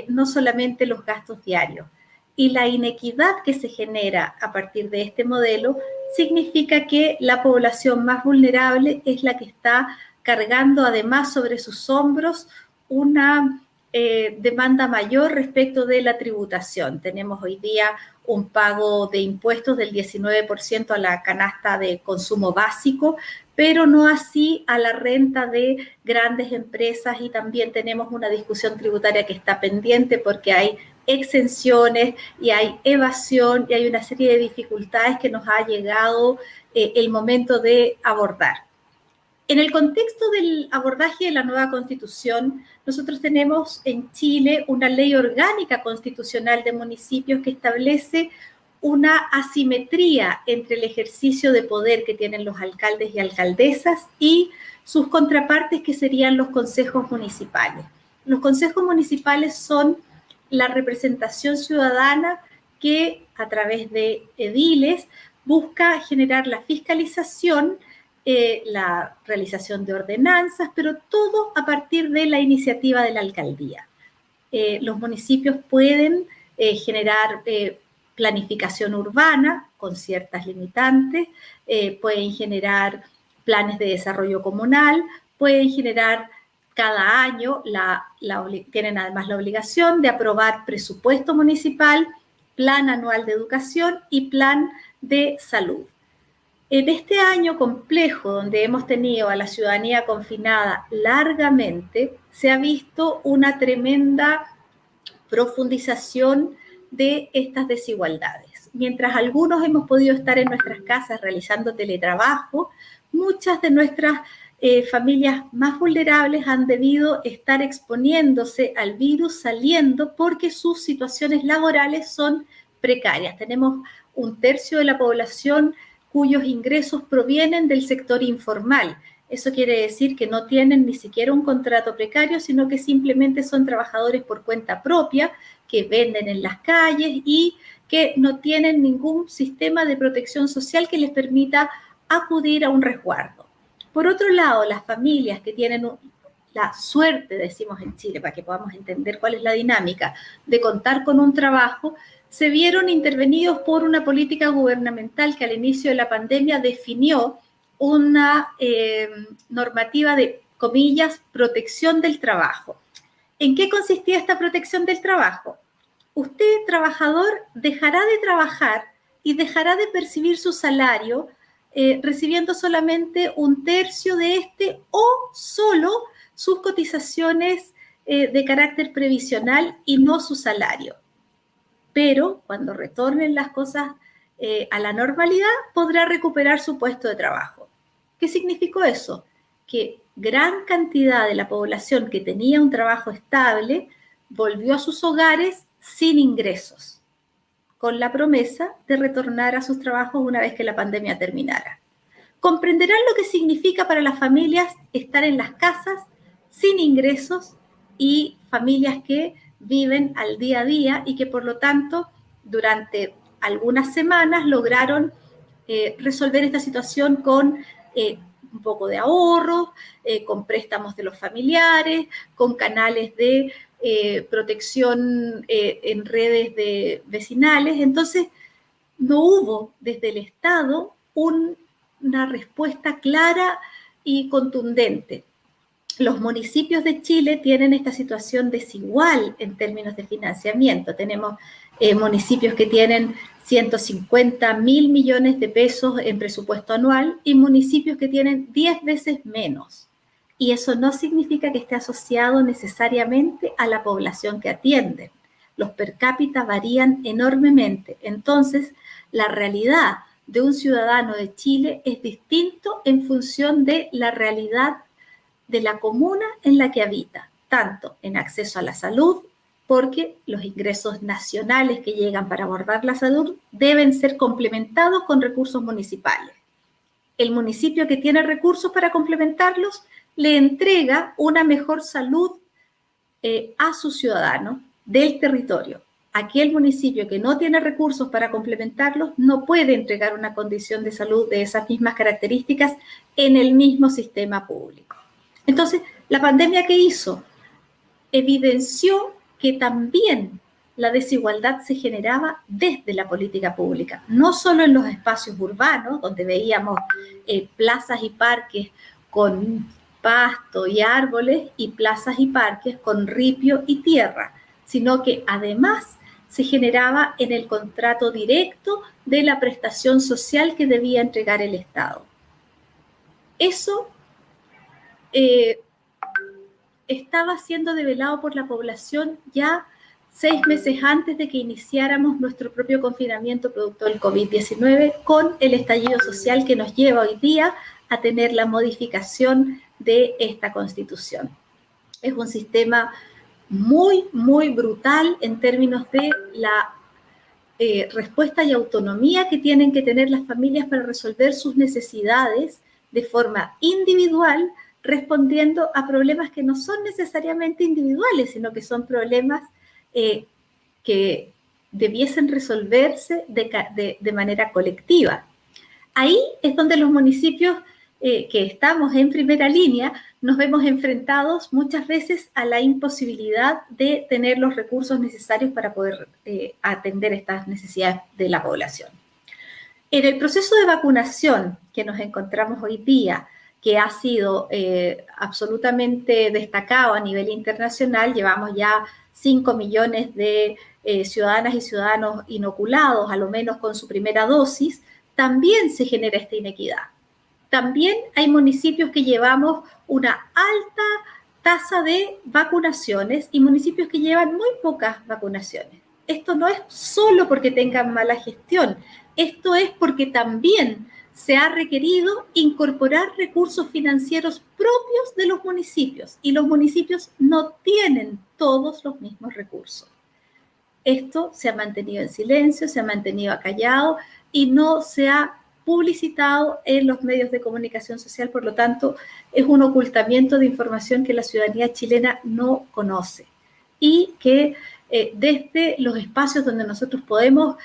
no solamente los gastos diarios. Y la inequidad que se genera a partir de este modelo significa que la población más vulnerable es la que está cargando además sobre sus hombros una demanda mayor respecto de la tributación. Tenemos hoy día un pago de impuestos del 19% a la canasta de consumo básico, pero no así a la renta de grandes empresas, y también tenemos una discusión tributaria que está pendiente porque hay exenciones y hay evasión y hay una serie de dificultades que nos ha llegado el momento de abordar. En el contexto del abordaje de la nueva Constitución, nosotros tenemos en Chile una ley orgánica constitucional de municipios que establece una asimetría entre el ejercicio de poder que tienen los alcaldes y alcaldesas y sus contrapartes, que serían los consejos municipales. Los consejos municipales son la representación ciudadana que, a través de ediles, busca generar la fiscalización, la realización de ordenanzas, pero todo a partir de la iniciativa de la alcaldía. Los municipios pueden generar planificación urbana con ciertas limitantes, pueden generar planes de desarrollo comunal, pueden generar cada año, tienen además la obligación de aprobar presupuesto municipal, plan anual de educación y plan de salud. En este año complejo, donde hemos tenido a la ciudadanía confinada largamente, se ha visto una tremenda profundización de estas desigualdades. Mientras algunos hemos podido estar en nuestras casas realizando teletrabajo, muchas de nuestras familias más vulnerables han debido estar exponiéndose al virus saliendo porque sus situaciones laborales son precarias. Tenemos 1/3 de la población cuyos ingresos provienen del sector informal. Eso quiere decir que no tienen ni siquiera un contrato precario, sino que simplemente son trabajadores por cuenta propia, que venden en las calles y que no tienen ningún sistema de protección social que les permita acudir a un resguardo. Por otro lado, las familias que tienen la suerte, decimos en Chile, para que podamos entender cuál es la dinámica, de contar con un trabajo, se vieron intervenidos por una política gubernamental que al inicio de la pandemia definió una normativa de, comillas, protección del trabajo. ¿En qué consistía esta protección del trabajo? Usted, trabajador, dejará de trabajar y dejará de percibir su salario recibiendo solamente 1/3 de este o solo sus cotizaciones de carácter previsional y no su salario. Pero cuando retornen las cosas a la normalidad, podrá recuperar su puesto de trabajo. ¿Qué significó eso? Que gran cantidad de la población que tenía un trabajo estable volvió a sus hogares sin ingresos, con la promesa de retornar a sus trabajos una vez que la pandemia terminara. Comprenderán lo que significa para las familias estar en las casas sin ingresos y familias que viven al día a día y que por lo tanto durante algunas semanas lograron resolver esta situación con un poco de ahorro, con préstamos de los familiares, con canales de protección en redes vecinales. Entonces, no hubo desde el Estado una respuesta clara y contundente. Los municipios de Chile tienen esta situación desigual en términos de financiamiento. Tenemos municipios que tienen 150.000 millones de pesos en presupuesto anual y municipios que tienen 10 veces menos. Y eso no significa que esté asociado necesariamente a la población que atienden. Los per cápita varían enormemente. Entonces, la realidad de un ciudadano de Chile es distinto en función de la realidad de la comuna en la que habita, tanto en acceso a la salud, porque los ingresos nacionales que llegan para abordar la salud deben ser complementados con recursos municipales. El municipio que tiene recursos para complementarlos le entrega una mejor salud a sus ciudadanos del territorio. Aquel municipio que no tiene recursos para complementarlos no puede entregar una condición de salud de esas mismas características en el mismo sistema público. Entonces, la pandemia, ¿qué hizo? Evidenció que también la desigualdad se generaba desde la política pública, no solo en los espacios urbanos, donde veíamos plazas y parques con pasto y árboles y plazas y parques con ripio y tierra, sino que además se generaba en el contrato directo de la prestación social que debía entregar el Estado. Eso estaba siendo develado por la población ya 6 meses antes de que iniciáramos nuestro propio confinamiento producto del COVID-19 con el estallido social que nos lleva hoy día a tener la modificación de esta Constitución. Es un sistema muy, muy brutal en términos de la respuesta y autonomía que tienen que tener las familias para resolver sus necesidades de forma individual, respondiendo a problemas que no son necesariamente individuales, sino que son problemas que debiesen resolverse de manera colectiva. Ahí es donde los municipios que estamos en primera línea nos vemos enfrentados muchas veces a la imposibilidad de tener los recursos necesarios para poder atender estas necesidades de la población. En el proceso de vacunación que nos encontramos hoy día, que ha sido absolutamente destacado a nivel internacional, llevamos ya 5 millones de ciudadanas y ciudadanos inoculados, a lo menos con su primera dosis, también se genera esta inequidad. También hay municipios que llevamos una alta tasa de vacunaciones y municipios que llevan muy pocas vacunaciones. Esto no es solo porque tengan mala gestión, esto es porque también se ha requerido incorporar recursos financieros propios de los municipios y los municipios no tienen todos los mismos recursos. Esto se ha mantenido en silencio, se ha mantenido acallado y no se ha publicitado en los medios de comunicación social, por lo tanto, es un ocultamiento de información que la ciudadanía chilena no conoce y que desde los espacios donde nosotros podemos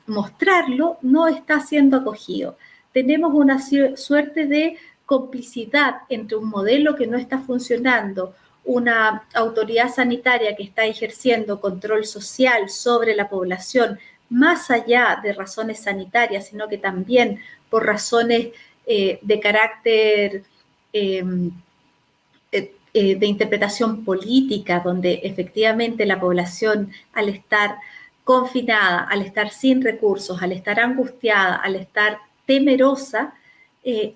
mostrarlo, no está siendo acogido. Tenemos una suerte de complicidad entre un modelo que no está funcionando, una autoridad sanitaria que está ejerciendo control social sobre la población, más allá de razones sanitarias, sino que también por razones de carácter de interpretación política, donde efectivamente la población, al estar confinada, al estar sin recursos, al estar angustiada, al estar temerosa,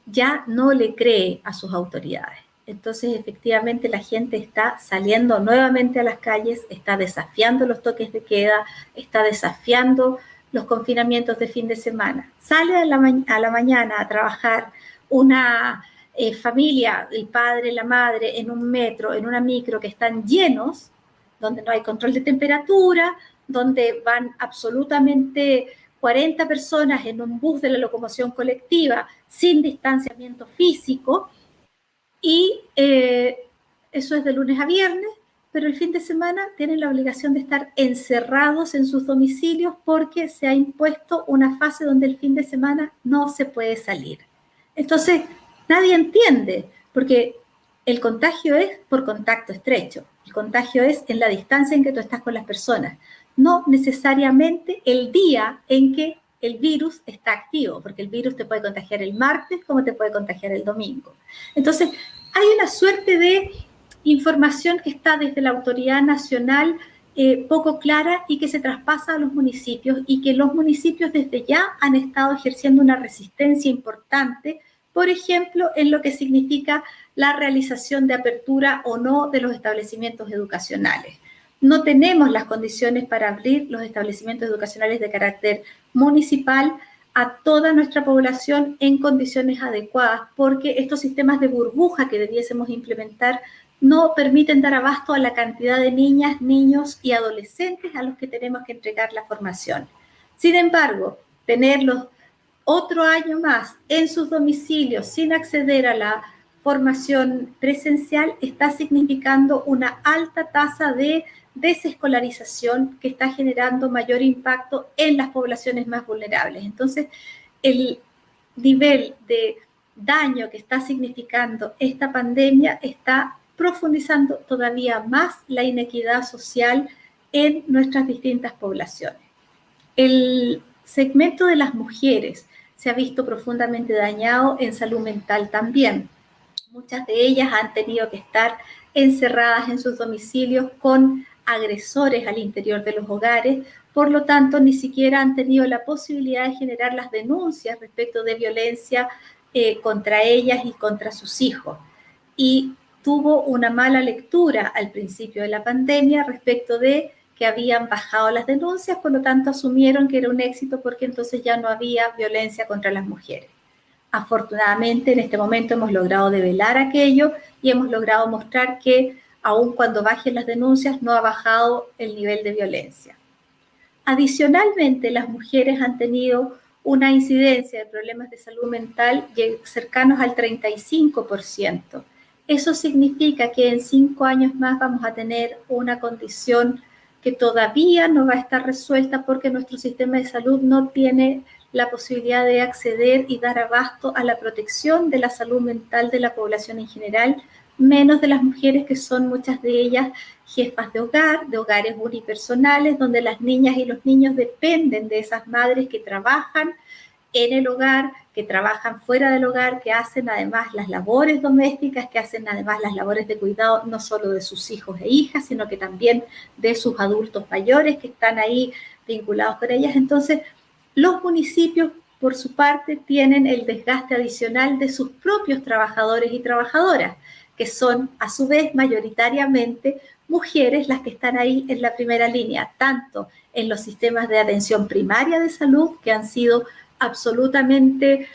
ya no le cree a sus autoridades. Entonces, efectivamente, la gente está saliendo nuevamente a las calles, está desafiando los toques de queda, está desafiando los confinamientos de fin de semana. Sale a la mañana a trabajar una familia, el padre, la madre, en un metro, en una micro, que están llenos, donde no hay control de temperatura, donde van absolutamente 40 personas en un bus de la locomoción colectiva sin distanciamiento físico, y eso es de lunes a viernes, pero el fin de semana tienen la obligación de estar encerrados en sus domicilios porque se ha impuesto una fase donde el fin de semana no se puede salir. Entonces, nadie entiende, porque el contagio es por contacto estrecho, el contagio es en la distancia en que tú estás con las personas, no necesariamente el día en que el virus está activo, porque el virus te puede contagiar el martes como te puede contagiar el domingo. Entonces, hay una suerte de información que está desde la autoridad nacional poco clara y que se traspasa a los municipios, y que los municipios desde ya han estado ejerciendo una resistencia importante, por ejemplo, en lo que significa la realización de apertura o no de los establecimientos educacionales. No tenemos las condiciones para abrir los establecimientos educacionales de carácter municipal a toda nuestra población en condiciones adecuadas, porque estos sistemas de burbuja que debiésemos implementar no permiten dar abasto a la cantidad de niñas, niños y adolescentes a los que tenemos que entregar la formación. Sin embargo, tenerlos otro año más en sus domicilios sin acceder a la formación presencial está significando una alta tasa de desescolarización que está generando mayor impacto en las poblaciones más vulnerables. Entonces, el nivel de daño que está significando esta pandemia está profundizando todavía más la inequidad social en nuestras distintas poblaciones. El segmento de las mujeres se ha visto profundamente dañado en salud mental también. Muchas de ellas han tenido que estar encerradas en sus domicilios con agresores al interior de los hogares, por lo tanto ni siquiera han tenido la posibilidad de generar las denuncias respecto de violencia contra ellas y contra sus hijos. Y tuvo una mala lectura al principio de la pandemia respecto de que habían bajado las denuncias, por lo tanto asumieron que era un éxito porque entonces ya no había violencia contra las mujeres. Afortunadamente, en este momento hemos logrado develar aquello y hemos logrado mostrar que aun cuando bajen las denuncias, no ha bajado el nivel de violencia. Adicionalmente, las mujeres han tenido una incidencia de problemas de salud mental cercanos al 35%. Eso significa que en 5 años más vamos a tener una condición que todavía no va a estar resuelta porque nuestro sistema de salud no tiene la posibilidad de acceder y dar abasto a la protección de la salud mental de la población en general, menos de las mujeres que son muchas de ellas jefas de hogar, de hogares unipersonales, donde las niñas y los niños dependen de esas madres que trabajan en el hogar, que trabajan fuera del hogar, que hacen además las labores domésticas, que hacen además las labores de cuidado no solo de sus hijos e hijas, sino que también de sus adultos mayores que están ahí vinculados con ellas. Entonces, los municipios, por su parte, tienen el desgaste adicional de sus propios trabajadores y trabajadoras, que son, a su vez, mayoritariamente mujeres las que están ahí en la primera línea, tanto en los sistemas de atención primaria de salud, que han sido absolutamente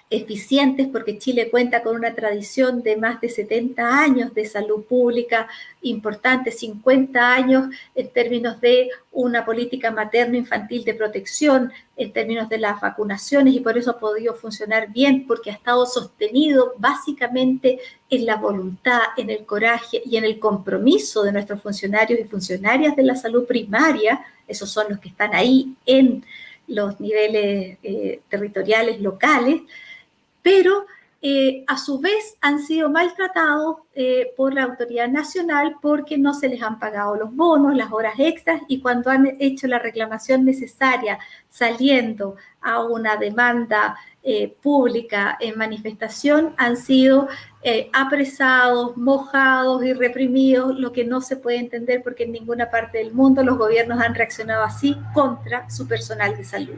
eficientes, porque Chile cuenta con una tradición de más de 70 años de salud pública importante, 50 años en términos de una política materno-infantil de protección, en términos de las vacunaciones, y por eso ha podido funcionar bien, porque ha estado sostenido básicamente en la voluntad, en el coraje y en el compromiso de nuestros funcionarios y funcionarias de la salud primaria. Esos son los que están ahí en los niveles territoriales locales, pero a su vez han sido maltratados por la autoridad nacional porque no se les han pagado los bonos, las horas extras, y cuando han hecho la reclamación necesaria saliendo a una demanda pública en manifestación, han sido apresados, mojados y reprimidos, lo que no se puede entender porque en ninguna parte del mundo los gobiernos han reaccionado así contra su personal de salud.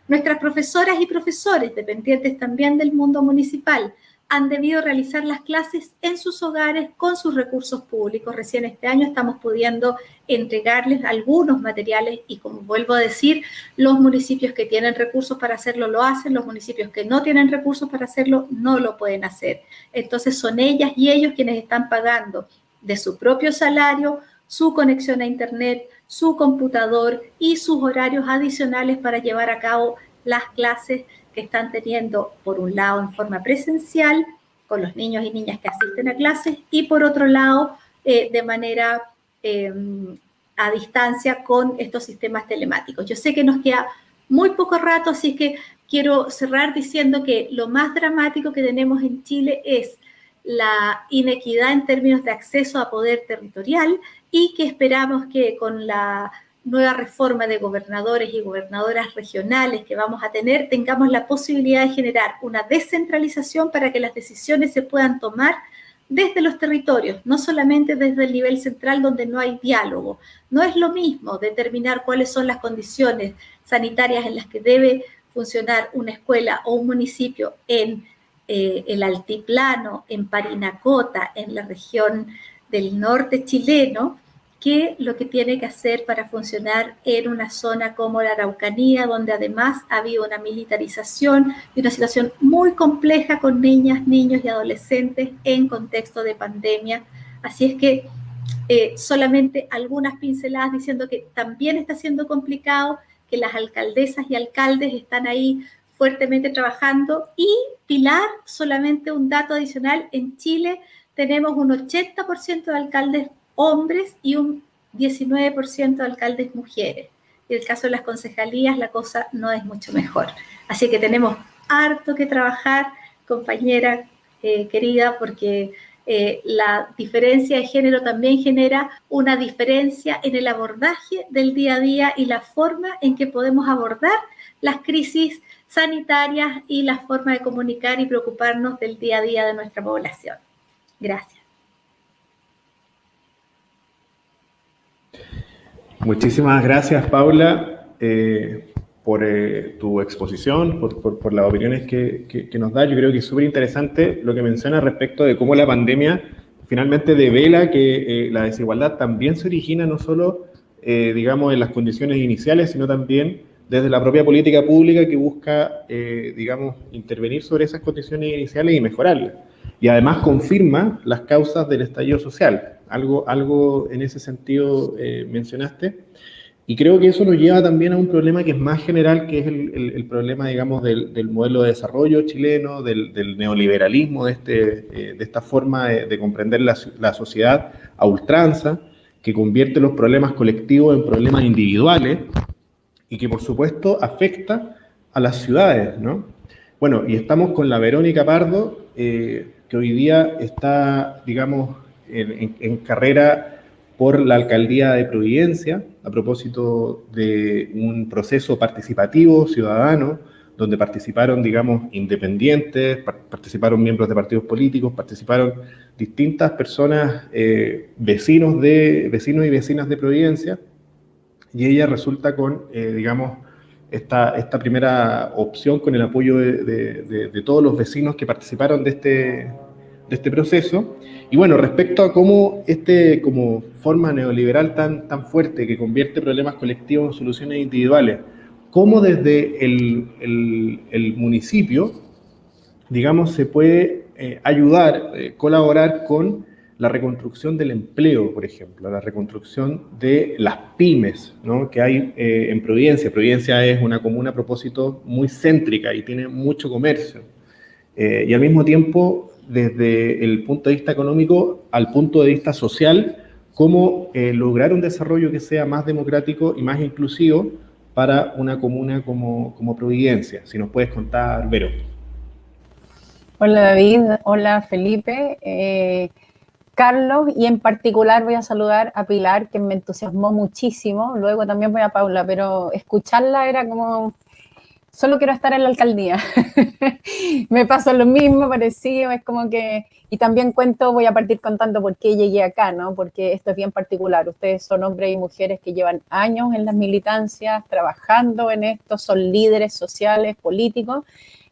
Nuestras profesoras y profesores, dependientes también del mundo municipal, han debido realizar las clases en sus hogares con sus recursos públicos. Recién este año estamos pudiendo entregarles algunos materiales y, como vuelvo a decir, los municipios que tienen recursos para hacerlo lo hacen, los municipios que no tienen recursos para hacerlo no lo pueden hacer. Entonces son ellas y ellos quienes están pagando de su propio salario su conexión a internet, su computador y sus horarios adicionales para llevar a cabo las clases que están teniendo, por un lado, en forma presencial, con los niños y niñas que asisten a clases, y por otro lado, de manera a distancia con estos sistemas telemáticos. Yo sé que nos queda muy poco rato, así que quiero cerrar diciendo que lo más dramático que tenemos en Chile es la inequidad en términos de acceso a poder territorial y que esperamos que con la nueva reforma de gobernadores y gobernadoras regionales que vamos a tener, tengamos la posibilidad de generar una descentralización para que las decisiones se puedan tomar desde los territorios, no solamente desde el nivel central donde no hay diálogo. No es lo mismo determinar cuáles son las condiciones sanitarias en las que debe funcionar una escuela o un municipio en el altiplano, en Parinacota, en la región del norte chileno, que lo que tiene que hacer para funcionar en una zona como la Araucanía, donde además ha habido una militarización y una situación muy compleja con niñas, niños y adolescentes en contexto de pandemia. Así es que solamente algunas pinceladas diciendo que también está siendo complicado, que las alcaldesas y alcaldes están ahí fuertemente trabajando. Y Pilar, solamente un dato adicional, en Chile tenemos un 80% de alcaldes hombres y un 19% de alcaldes mujeres. En el caso de las concejalías la cosa no es mucho mejor. Así que tenemos harto que trabajar, compañera querida, porque la diferencia de género también genera una diferencia en el abordaje del día a día y la forma en que podemos abordar las crisis sanitarias y la forma de comunicar y preocuparnos del día a día de nuestra población. Gracias. Muchísimas gracias, Paula, por tu exposición, por las opiniones que nos da. Yo creo que es súper interesante lo que menciona respecto de cómo la pandemia finalmente devela que la desigualdad también se origina no solo, digamos, en las condiciones iniciales, sino también desde la propia política pública que busca, digamos, intervenir sobre esas condiciones iniciales y mejorarlas. Y además confirma las causas del estallido social. Algo en ese sentido mencionaste. Y creo que eso nos lleva también a un problema que es más general, que es el problema, digamos, del modelo de desarrollo chileno, del neoliberalismo, de esta forma de comprender la sociedad a ultranza, que convierte los problemas colectivos en problemas individuales y que, por supuesto, afecta a las ciudades, ¿no? Bueno, y estamos con la Verónica Pardo, que hoy día está, digamos, en carrera por la alcaldía de Providencia, a propósito de un proceso participativo ciudadano, donde participaron, digamos, independientes, participaron miembros de partidos políticos, participaron distintas personas, vecinos y vecinas de Providencia, y ella resulta con, digamos, esta primera opción con el apoyo de todos los vecinos que participaron de este proceso. Y bueno, respecto a cómo como forma neoliberal tan fuerte que convierte problemas colectivos en soluciones individuales, cómo desde el municipio, digamos, se puede ayudar, colaborar con la reconstrucción del empleo, por ejemplo, la reconstrucción de las pymes, ¿no?, que hay en Providencia. Providencia es una comuna a propósito muy céntrica y tiene mucho comercio. Y al mismo tiempo, desde el punto de vista económico al punto de vista social, cómo lograr un desarrollo que sea más democrático y más inclusivo para una comuna como Providencia. Si nos puedes contar, Vero. Hola David, hola Felipe, Carlos, y en particular voy a saludar a Pilar, que me entusiasmó muchísimo. Luego también voy a Paula, pero escucharla era como... Solo quiero estar en la alcaldía. Me pasa lo mismo, parecido, es como que... Y también voy a partir contando por qué llegué acá, ¿no? Porque esto es bien particular. Ustedes son hombres y mujeres que llevan años en las militancias, trabajando en esto, son líderes sociales, políticos,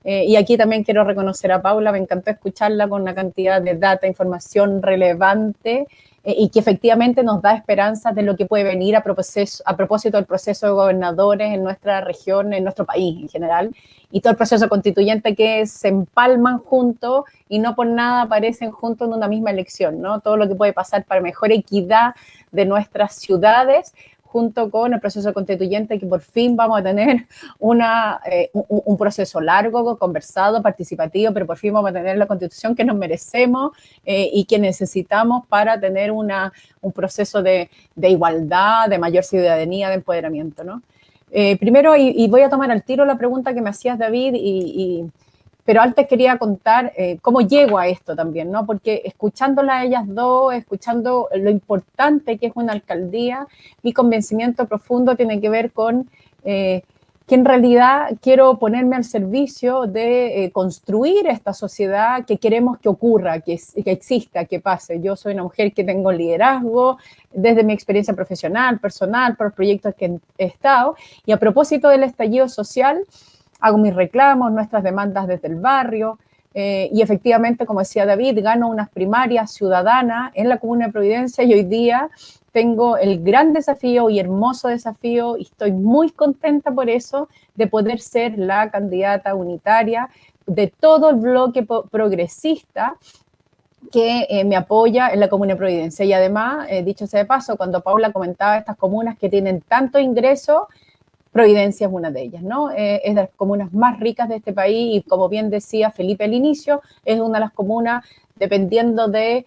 Y aquí también quiero reconocer a Paula, me encantó escucharla con una cantidad de data, información relevante y que efectivamente nos da esperanzas de lo que puede venir a propósito del proceso de gobernadores en nuestra región, en nuestro país en general, y todo el proceso constituyente que se empalman juntos y no por nada aparecen juntos en una misma elección, ¿no? Todo lo que puede pasar para mejor equidad de nuestras ciudades, junto con el proceso constituyente, que por fin vamos a tener un proceso largo, conversado, participativo, pero por fin vamos a tener la constitución que nos merecemos y que necesitamos para tener un proceso de igualdad, de mayor ciudadanía, de empoderamiento, ¿no? Primero, y voy a tomar al tiro la pregunta que me hacías, David, pero antes quería contar cómo llego a esto también, ¿no? Porque escuchándolas a ellas dos, escuchando lo importante que es una alcaldía, mi convencimiento profundo tiene que ver con que en realidad quiero ponerme al servicio de construir esta sociedad que queremos que ocurra, que exista, que pase. Yo soy una mujer que tengo liderazgo desde mi experiencia profesional, personal, por los proyectos que he estado, y a propósito del estallido social, hago mis reclamos, nuestras demandas desde el barrio y efectivamente, como decía David, gano unas primarias ciudadanas en la Comuna de Providencia y hoy día tengo el gran desafío y hermoso desafío, y estoy muy contenta por eso, de poder ser la candidata unitaria de todo el bloque progresista que me apoya en la Comuna de Providencia. Y además, dicho sea de paso, cuando Paula comentaba estas comunas que tienen tanto ingreso, Providencia es una de ellas, ¿no? Es de las comunas más ricas de este país y, como bien decía Felipe al inicio, es una de las comunas, dependiendo de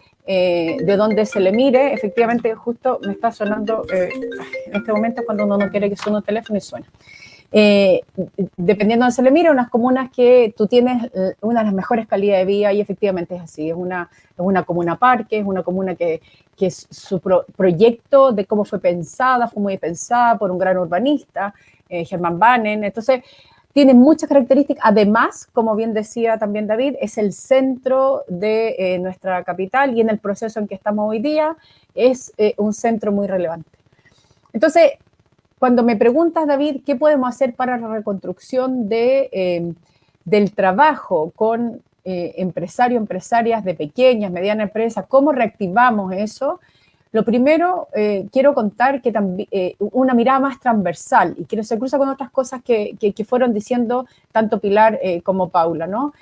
dónde se le mire. Efectivamente, justo me está sonando en este momento cuando uno no quiere que suene un teléfono y suena. Dependiendo de dónde se le mire, unas comunas que tú tienes una de las mejores calidades de vida y efectivamente es así. Es una comuna parque, es una comuna que su proyecto de cómo fue muy pensada por un gran urbanista, Germán Bannen. Entonces, tiene muchas características. Además, como bien decía también David, es el centro de nuestra capital y en el proceso en que estamos hoy día es un centro muy relevante. Entonces, cuando me preguntas, David, ¿qué podemos hacer para la reconstrucción del trabajo con empresarios, empresarias de pequeñas, medianas empresas? ¿Cómo reactivamos eso? Lo primero, quiero contar que también una mirada más transversal y que se cruza con otras cosas que fueron diciendo tanto Pilar como Paula, ¿no?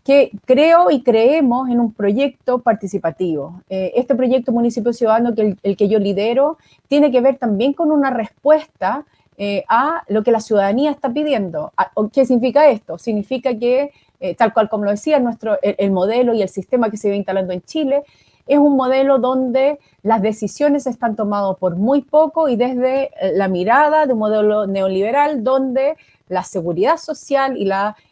Que creo y creemos en un proyecto participativo. Este proyecto Municipio Ciudadano, el que yo lidero, tiene que ver también con una respuesta a lo que la ciudadanía está pidiendo. ¿Qué significa esto? Significa que, tal cual como lo decía, el modelo y el sistema que se va instalando en Chile es un modelo donde las decisiones están tomadas por muy poco y desde la mirada de un modelo neoliberal donde la seguridad social y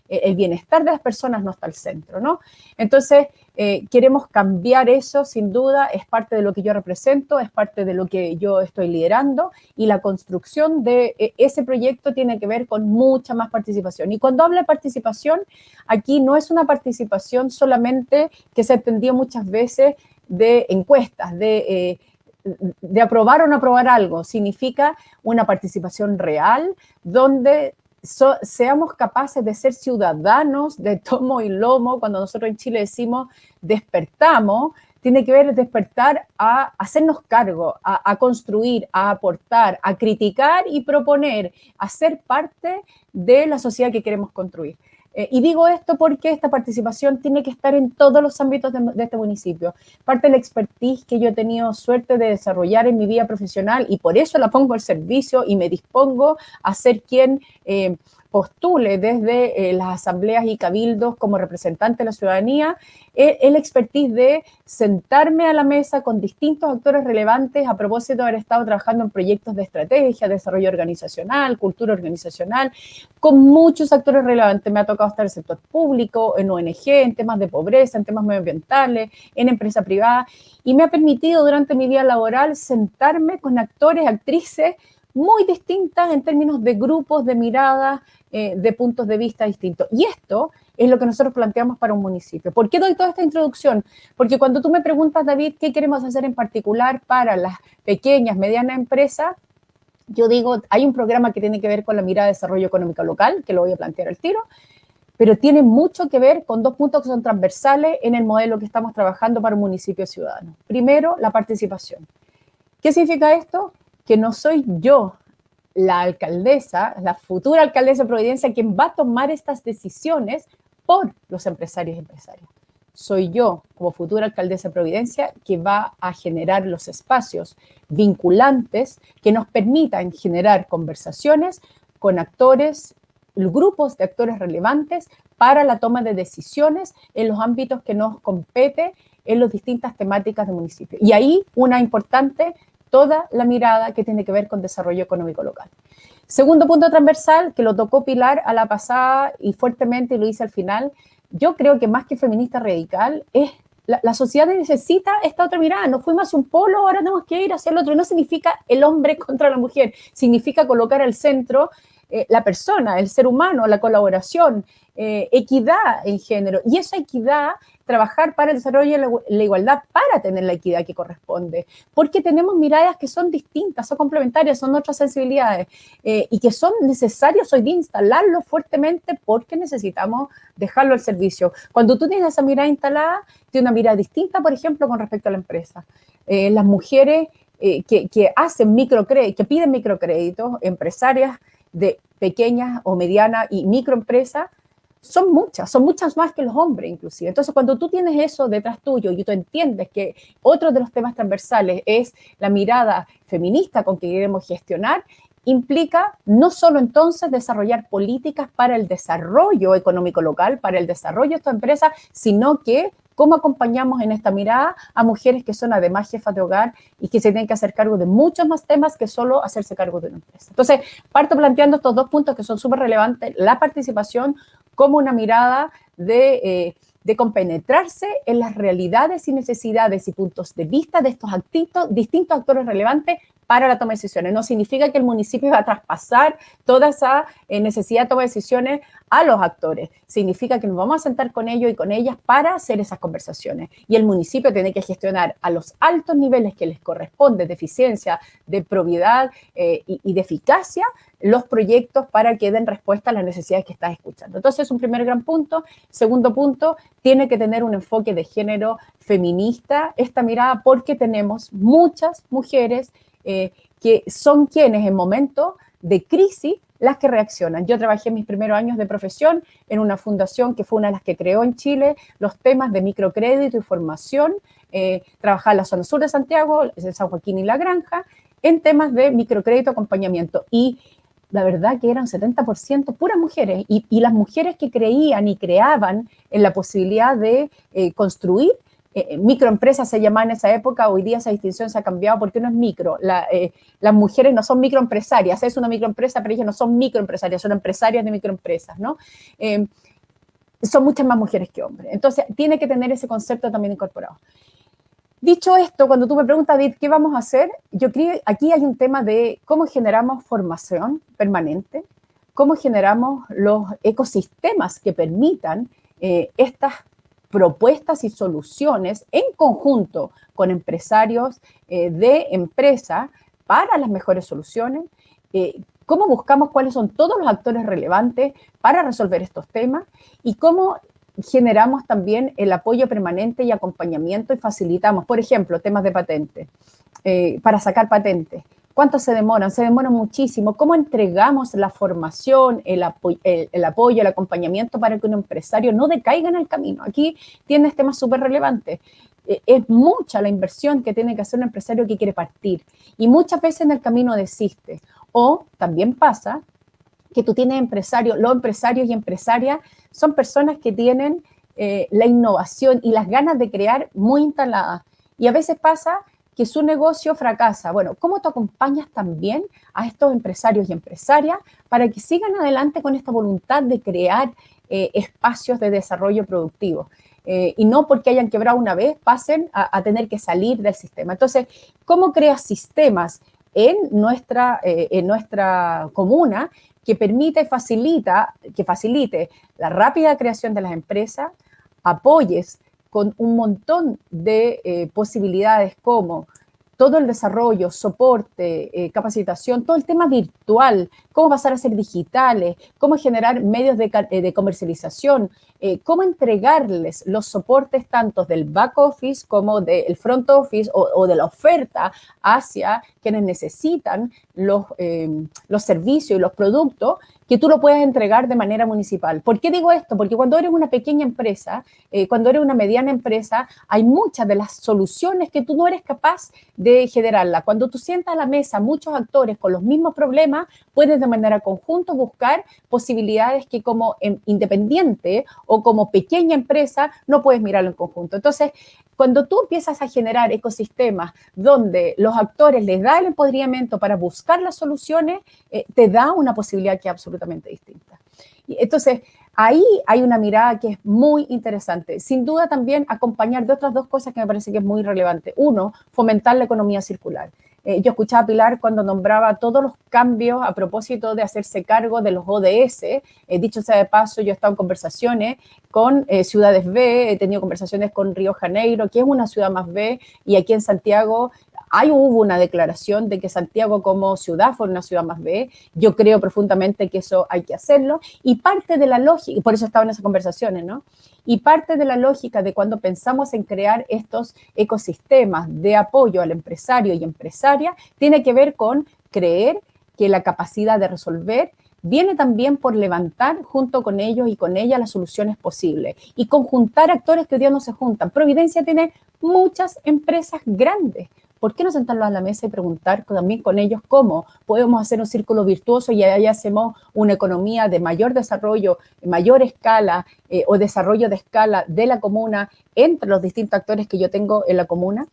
el bienestar de las personas no está al centro, ¿no? Entonces, queremos cambiar eso, sin duda, es parte de lo que yo represento, es parte de lo que yo estoy liderando y la construcción de ese proyecto tiene que ver con mucha más participación. Y cuando hablo de participación, aquí no es una participación solamente que se entendió muchas veces de encuestas, de aprobar o no aprobar algo, significa una participación real donde seamos capaces de ser ciudadanos de tomo y lomo. Cuando nosotros en Chile decimos despertamos, tiene que ver despertar a hacernos cargo, a construir, a aportar, a criticar y proponer, a ser parte de la sociedad que queremos construir. Y digo esto porque esta participación tiene que estar en todos los ámbitos de este municipio. Parte de la expertise que yo he tenido suerte de desarrollar en mi vida profesional y por eso la pongo al servicio y me dispongo a ser quien postule desde las asambleas y cabildos como representante de la ciudadanía, el expertise de sentarme a la mesa con distintos actores relevantes a propósito de haber estado trabajando en proyectos de estrategia, desarrollo organizacional, cultura organizacional, con muchos actores relevantes. Me ha tocado estar en el sector público, en ONG, en temas de pobreza, en temas medioambientales, en empresa privada, y me ha permitido durante mi vida laboral sentarme con actores, actrices muy distintas en términos de grupos, de miradas, de puntos de vista distintos. Y esto es lo que nosotros planteamos para un municipio. ¿Por qué doy toda esta introducción? Porque cuando tú me preguntas, David, ¿qué queremos hacer en particular para las pequeñas, medianas empresas? Yo digo, hay un programa que tiene que ver con la mirada de desarrollo económico local, que lo voy a plantear al tiro, pero tiene mucho que ver con dos puntos que son transversales en el modelo que estamos trabajando para un municipio ciudadano. Primero, la participación. ¿Qué significa esto? Que no soy yo, la alcaldesa, la futura alcaldesa de Providencia, quien va a tomar estas decisiones por los empresarios y empresarias. Soy yo, como futura alcaldesa de Providencia, que va a generar los espacios vinculantes que nos permitan generar conversaciones con actores, grupos de actores relevantes para la toma de decisiones en los ámbitos que nos compete en las distintas temáticas del municipio. Y ahí una importante, toda la mirada que tiene que ver con desarrollo económico local. Segundo punto transversal, que lo tocó Pilar a la pasada y fuertemente, y lo hice al final, yo creo que más que feminista radical, es la sociedad necesita esta otra mirada. Nos fuimos hacia un polo, ahora tenemos que ir hacia el otro. No significa el hombre contra la mujer, significa colocar al centro la persona, el ser humano, la colaboración, equidad en género. Y esa equidad, trabajar para el desarrollo y la igualdad para tener la equidad que corresponde. Porque tenemos miradas que son distintas, son complementarias, son otras sensibilidades y que son necesarios hoy día instalarlo fuertemente porque necesitamos dejarlo al servicio. Cuando tú tienes esa mirada instalada, tienes una mirada distinta, por ejemplo, con respecto a la empresa. Las mujeres que hacen microcréditos, que piden microcréditos, empresarias de pequeñas o medianas y microempresas, son muchas más que los hombres inclusive. Entonces, cuando tú tienes eso detrás tuyo y tú entiendes que otro de los temas transversales es la mirada feminista con que queremos gestionar, implica no solo entonces desarrollar políticas para el desarrollo económico local, para el desarrollo de estas empresas, sino que cómo acompañamos en esta mirada a mujeres que son además jefas de hogar y que se tienen que hacer cargo de muchos más temas que solo hacerse cargo de una empresa. Entonces, parto planteando estos dos puntos que son súper relevantes, la participación como una mirada de compenetrarse en las realidades y necesidades y puntos de vista de estos distintos actores relevantes para la toma de decisiones. No significa que el municipio va a traspasar toda esa necesidad de toma de decisiones a los actores. Significa que nos vamos a sentar con ellos y con ellas para hacer esas conversaciones. Y el municipio tiene que gestionar a los altos niveles que les corresponde de eficiencia, de probidad y de eficacia los proyectos para que den respuesta a las necesidades que estás escuchando. Entonces, es un primer gran punto. Segundo punto, tiene que tener un enfoque de género feminista esta mirada porque tenemos muchas mujeres que son quienes en momentos de crisis las que reaccionan. Yo trabajé en mis primeros años de profesión en una fundación que fue una de las que creó en Chile los temas de microcrédito y formación, trabajaba en la zona sur de Santiago, en San Joaquín y La Granja, en temas de microcrédito acompañamiento. Y la verdad que eran 70% puras mujeres y las mujeres que creían y creaban en la posibilidad de construir microempresas se llamaba en esa época, hoy día esa distinción se ha cambiado porque no es micro. Las mujeres no son microempresarias, es una microempresa, pero ellas no son microempresarias, son empresarias de microempresas, ¿no? Son muchas más mujeres que hombres. Entonces, tiene que tener ese concepto también incorporado. Dicho esto, cuando tú me preguntas, David, ¿qué vamos a hacer? Yo creo que aquí hay un tema de cómo generamos formación permanente, cómo generamos los ecosistemas que permitan estas propuestas y soluciones en conjunto con empresarios de empresa para las mejores soluciones, cómo buscamos cuáles son todos los actores relevantes para resolver estos temas y cómo generamos también el apoyo permanente y acompañamiento y facilitamos, por ejemplo, temas de patente, para sacar patentes. ¿Cuánto se demoran? Se demoran muchísimo. ¿Cómo entregamos la formación, el apoyo, el acompañamiento para que un empresario no decaiga en el camino? Aquí tienes temas súper relevantes. Es mucha la inversión que tiene que hacer un empresario que quiere partir y muchas veces en el camino desiste. O también pasa que tú tienes empresarios, los empresarios y empresarias son personas que tienen la innovación y las ganas de crear muy instaladas. Y a veces pasa que su negocio fracasa. Bueno, ¿cómo tú acompañas también a estos empresarios y empresarias para que sigan adelante con esta voluntad de crear espacios de desarrollo productivo? Y no porque hayan quebrado una vez pasen a tener que salir del sistema. Entonces, ¿cómo creas sistemas en nuestra comuna que permite que facilite la rápida creación de las empresas, apoyes con un montón de posibilidades como todo el desarrollo, soporte, capacitación, todo el tema virtual, cómo pasar a ser digitales, cómo generar medios de comercialización, cómo entregarles los soportes tanto del back office como del front office o de la oferta hacia quienes necesitan los servicios y los productos, que tú lo puedas entregar de manera municipal. ¿Por qué digo esto? Porque cuando eres una pequeña empresa, cuando eres una mediana empresa, hay muchas de las soluciones que tú no eres capaz de generarla. Cuando tú sientas a la mesa muchos actores con los mismos problemas, puedes de manera conjunta buscar posibilidades que como independiente o como pequeña empresa no puedes mirarlo en conjunto. Entonces, cuando tú empiezas a generar ecosistemas donde los actores les da el empoderamiento para buscar las soluciones, te da una posibilidad que es absolutamente distinta. Entonces, ahí hay una mirada que es muy interesante. Sin duda también acompañar de otras dos cosas que me parece que es muy relevante. Uno, fomentar la economía circular. Yo escuchaba a Pilar cuando nombraba todos los cambios a propósito de hacerse cargo de los ODS. Dicho sea de paso, yo he estado en conversaciones con ciudades B, he tenido conversaciones con Río Janeiro, que es una ciudad más B, y aquí en Santiago hubo una declaración de que Santiago como ciudad fue una ciudad más B. Yo creo profundamente que eso hay que hacerlo, y parte de la lógica, y por eso estaba en esas conversaciones, ¿no? Y parte de la lógica de cuando pensamos en crear estos ecosistemas de apoyo al empresario y empresaria tiene que ver con creer que la capacidad de resolver viene también por levantar junto con ellos y con ellas las soluciones posibles y conjuntar actores que hoy día no se juntan. Providencia tiene muchas empresas grandes. ¿Por qué no sentarlos a la mesa y preguntar también con ellos cómo podemos hacer un círculo virtuoso y ahí hacemos una economía de mayor desarrollo, mayor escala o desarrollo de escala de la comuna entre los distintos actores que yo tengo en la comuna?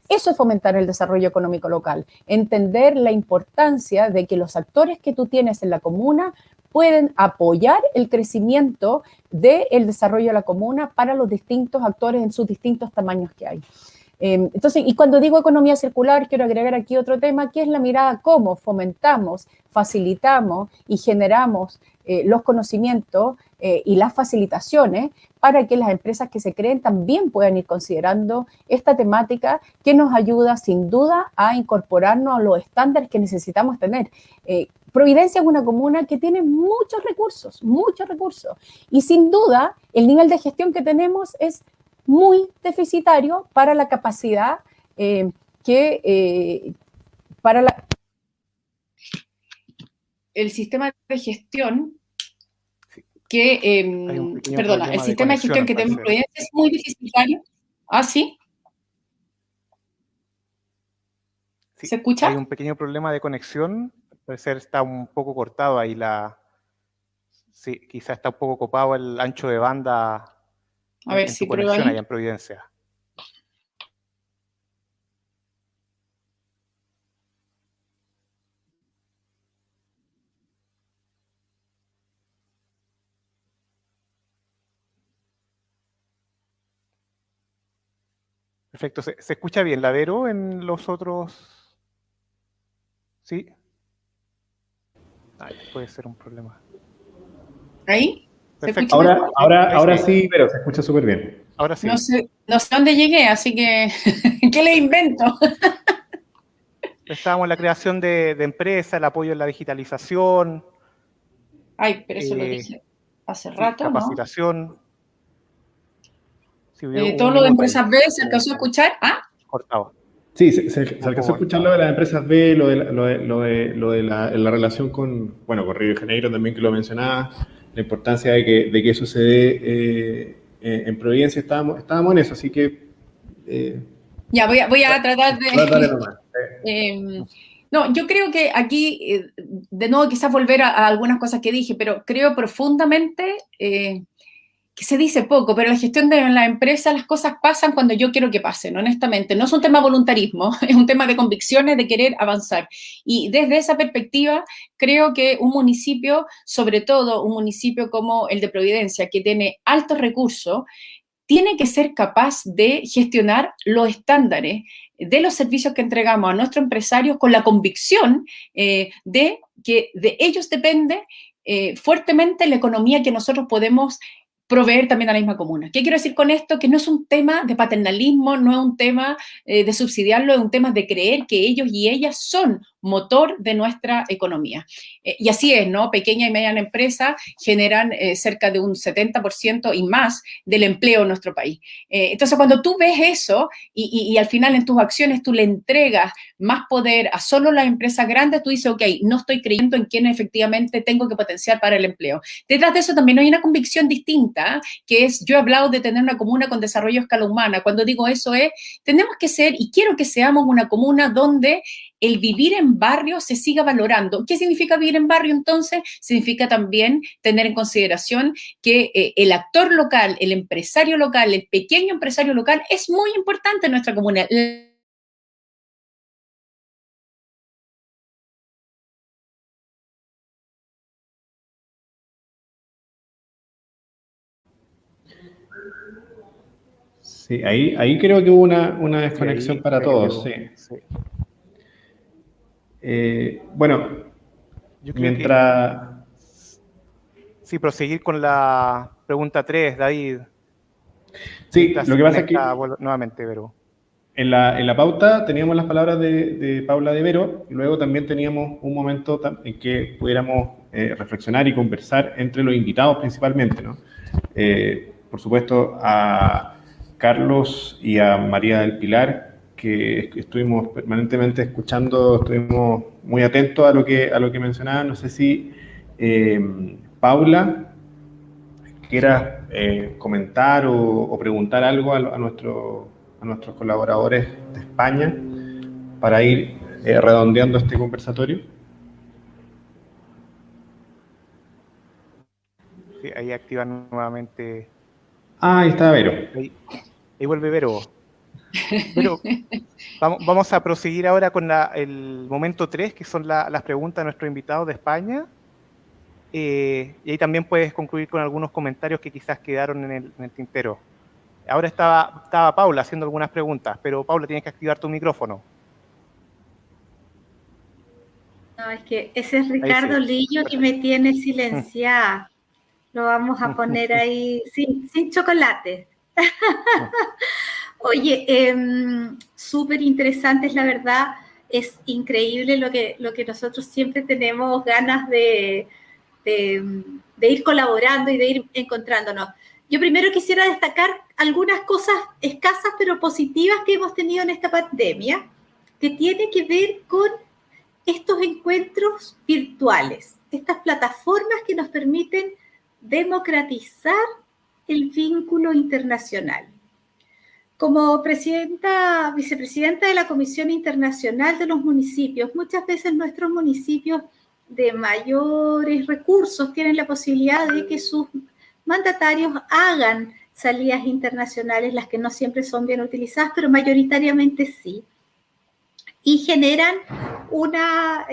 Eso es fomentar el desarrollo económico local, entender la importancia de que los actores que tú tienes en la comuna pueden apoyar el crecimiento del desarrollo de la comuna para los distintos actores en sus distintos tamaños que hay. Entonces, y cuando digo economía circular, quiero agregar aquí otro tema, que es la mirada cómo fomentamos, facilitamos y generamos los conocimientos y las facilitaciones para que las empresas que se creen también puedan ir considerando esta temática que nos ayuda sin duda a incorporarnos a los estándares que necesitamos tener. Providencia es una comuna que tiene muchos recursos, y sin duda el nivel de gestión que tenemos es muy deficitario para la capacidad el sistema de gestión que, el sistema de gestión que tenemos en Providencia es muy deficitario. ¿Ah, sí? Sí, ¿se escucha? Hay un pequeño problema de conexión, al parecer está un poco cortado ahí sí, quizá está un poco copado el ancho de banda. A ver si prueba ahí. Allá en Providencia. Perfecto. ¿Se escucha bien la Vero en los otros? ¿Sí? Puede ser un problema. ¿Ahí? Perfecto. Ahora sí, pero se escucha súper bien. Ahora sí. No sé dónde llegué, así que ¿qué le invento? Estábamos en la creación de empresas, el apoyo en la digitalización. Ay, pero eso lo dije hace rato, capacitación. ¿no? Sí, todo lo de empresas B, ¿se alcanzó a escuchar? Cortado. Sí, se alcanzó a escuchar lo de las empresas B, lo de la relación con Río de Janeiro también, que lo mencionaba, la importancia de que eso se dé en Providencia. Estábamos en eso, así que... ya, voy a tratar de... no, yo creo que aquí, de nuevo, quizás volver a algunas cosas que dije, pero creo profundamente... que se dice poco, pero la gestión de la empresa, las cosas pasan cuando yo quiero que pasen, honestamente. No es un tema de voluntarismo, es un tema de convicciones, de querer avanzar. Y desde esa perspectiva, creo que un municipio, sobre todo un municipio como el de Providencia, que tiene altos recursos, tiene que ser capaz de gestionar los estándares de los servicios que entregamos a nuestros empresarios con la convicción de que de ellos depende fuertemente la economía que nosotros podemos proveer también a la misma comuna. ¿Qué quiero decir con esto? Que no es un tema de paternalismo, no es un tema de subsidiarlo, es un tema de creer que ellos y ellas son motor de nuestra economía. Y así es, ¿no? Pequeña y mediana empresa generan cerca de un 70% y más del empleo en nuestro país. Entonces, cuando tú ves eso y al final en tus acciones tú le entregas más poder a solo las empresas grandes, tú dices, ok, no estoy creyendo en quién efectivamente tengo que potenciar para el empleo. Detrás de eso también hay una convicción distinta, que es, yo he hablado de tener una comuna con desarrollo a escala humana. Cuando digo eso es, tenemos que ser, y quiero que seamos una comuna donde el vivir en barrio se siga valorando. ¿Qué significa vivir en barrio entonces? Significa también tener en consideración que el actor local, el empresario local, el pequeño empresario local es muy importante en nuestra comunidad. Sí, ahí creo que hubo una desconexión Sí, para ahí todos, quedó, sí. sí. Bueno, Yo creo mientras... sí, proseguir con la pregunta 3, David. Sí, Mientras lo que se pasa es que conecta nuevamente, Vero. en la pauta teníamos las palabras de Paula de Vero, y luego también teníamos un momento en que pudiéramos reflexionar y conversar entre los invitados principalmente, ¿no? Por supuesto, a Carlos y a María del Pilar, que estuvimos permanentemente escuchando, estuvimos muy atentos a lo que mencionaban. No sé si Paula quieras comentar o preguntar algo a nuestros colaboradores de España para ir redondeando este conversatorio. Sí, ahí activan nuevamente. Ah, ahí está Vero. Ahí vuelve Vero. Vero, vamos a proseguir ahora con el momento 3, que son las preguntas de nuestros invitados de España. Y ahí también puedes concluir con algunos comentarios que quizás quedaron en el tintero. Ahora estaba Paula haciendo algunas preguntas, pero Paula, tienes que activar tu micrófono. No, es que ese es Ricardo Lillo que me tiene silenciada. Lo vamos a poner ahí sin chocolate. Oye, súper interesante, es la verdad. Es increíble lo que nosotros siempre tenemos ganas de ir colaborando y de ir encontrándonos. Yo primero quisiera destacar algunas cosas escasas pero positivas que hemos tenido en esta pandemia, que tiene que ver con estos encuentros virtuales, estas plataformas que nos permiten democratizar el vínculo internacional. Como vicepresidenta de la Comisión Internacional de los Municipios, muchas veces nuestros municipios de mayores recursos tienen la posibilidad de que sus mandatarios hagan salidas internacionales, las que no siempre son bien utilizadas, pero mayoritariamente sí, y generan una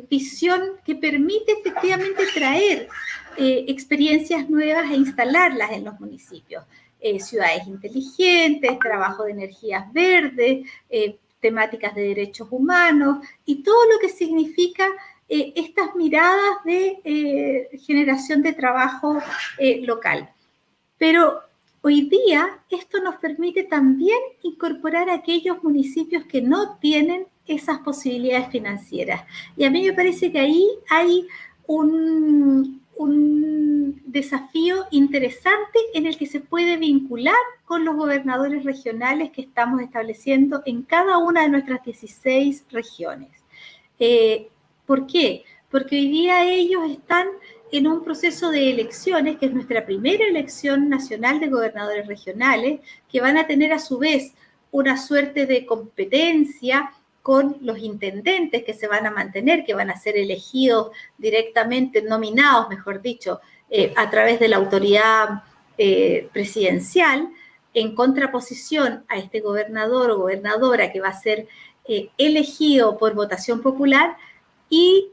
visión que permite efectivamente traer experiencias nuevas e instalarlas en los municipios. Ciudades inteligentes, trabajo de energías verdes, temáticas de derechos humanos y todo lo que significa estas miradas de generación de trabajo local. Pero hoy día esto nos permite también incorporar a aquellos municipios que no tienen esas posibilidades financieras. Y a mí me parece que ahí hay un desafío interesante en el que se puede vincular con los gobernadores regionales que estamos estableciendo en cada una de nuestras 16 regiones. ¿Por qué? Porque hoy día ellos están en un proceso de elecciones, que es nuestra primera elección nacional de gobernadores regionales, que van a tener a su vez una suerte de competencia con los intendentes que se van a mantener, que van a ser elegidos directamente, nominados, mejor dicho, a través de la autoridad presidencial, en contraposición a este gobernador o gobernadora que va a ser elegido por votación popular, y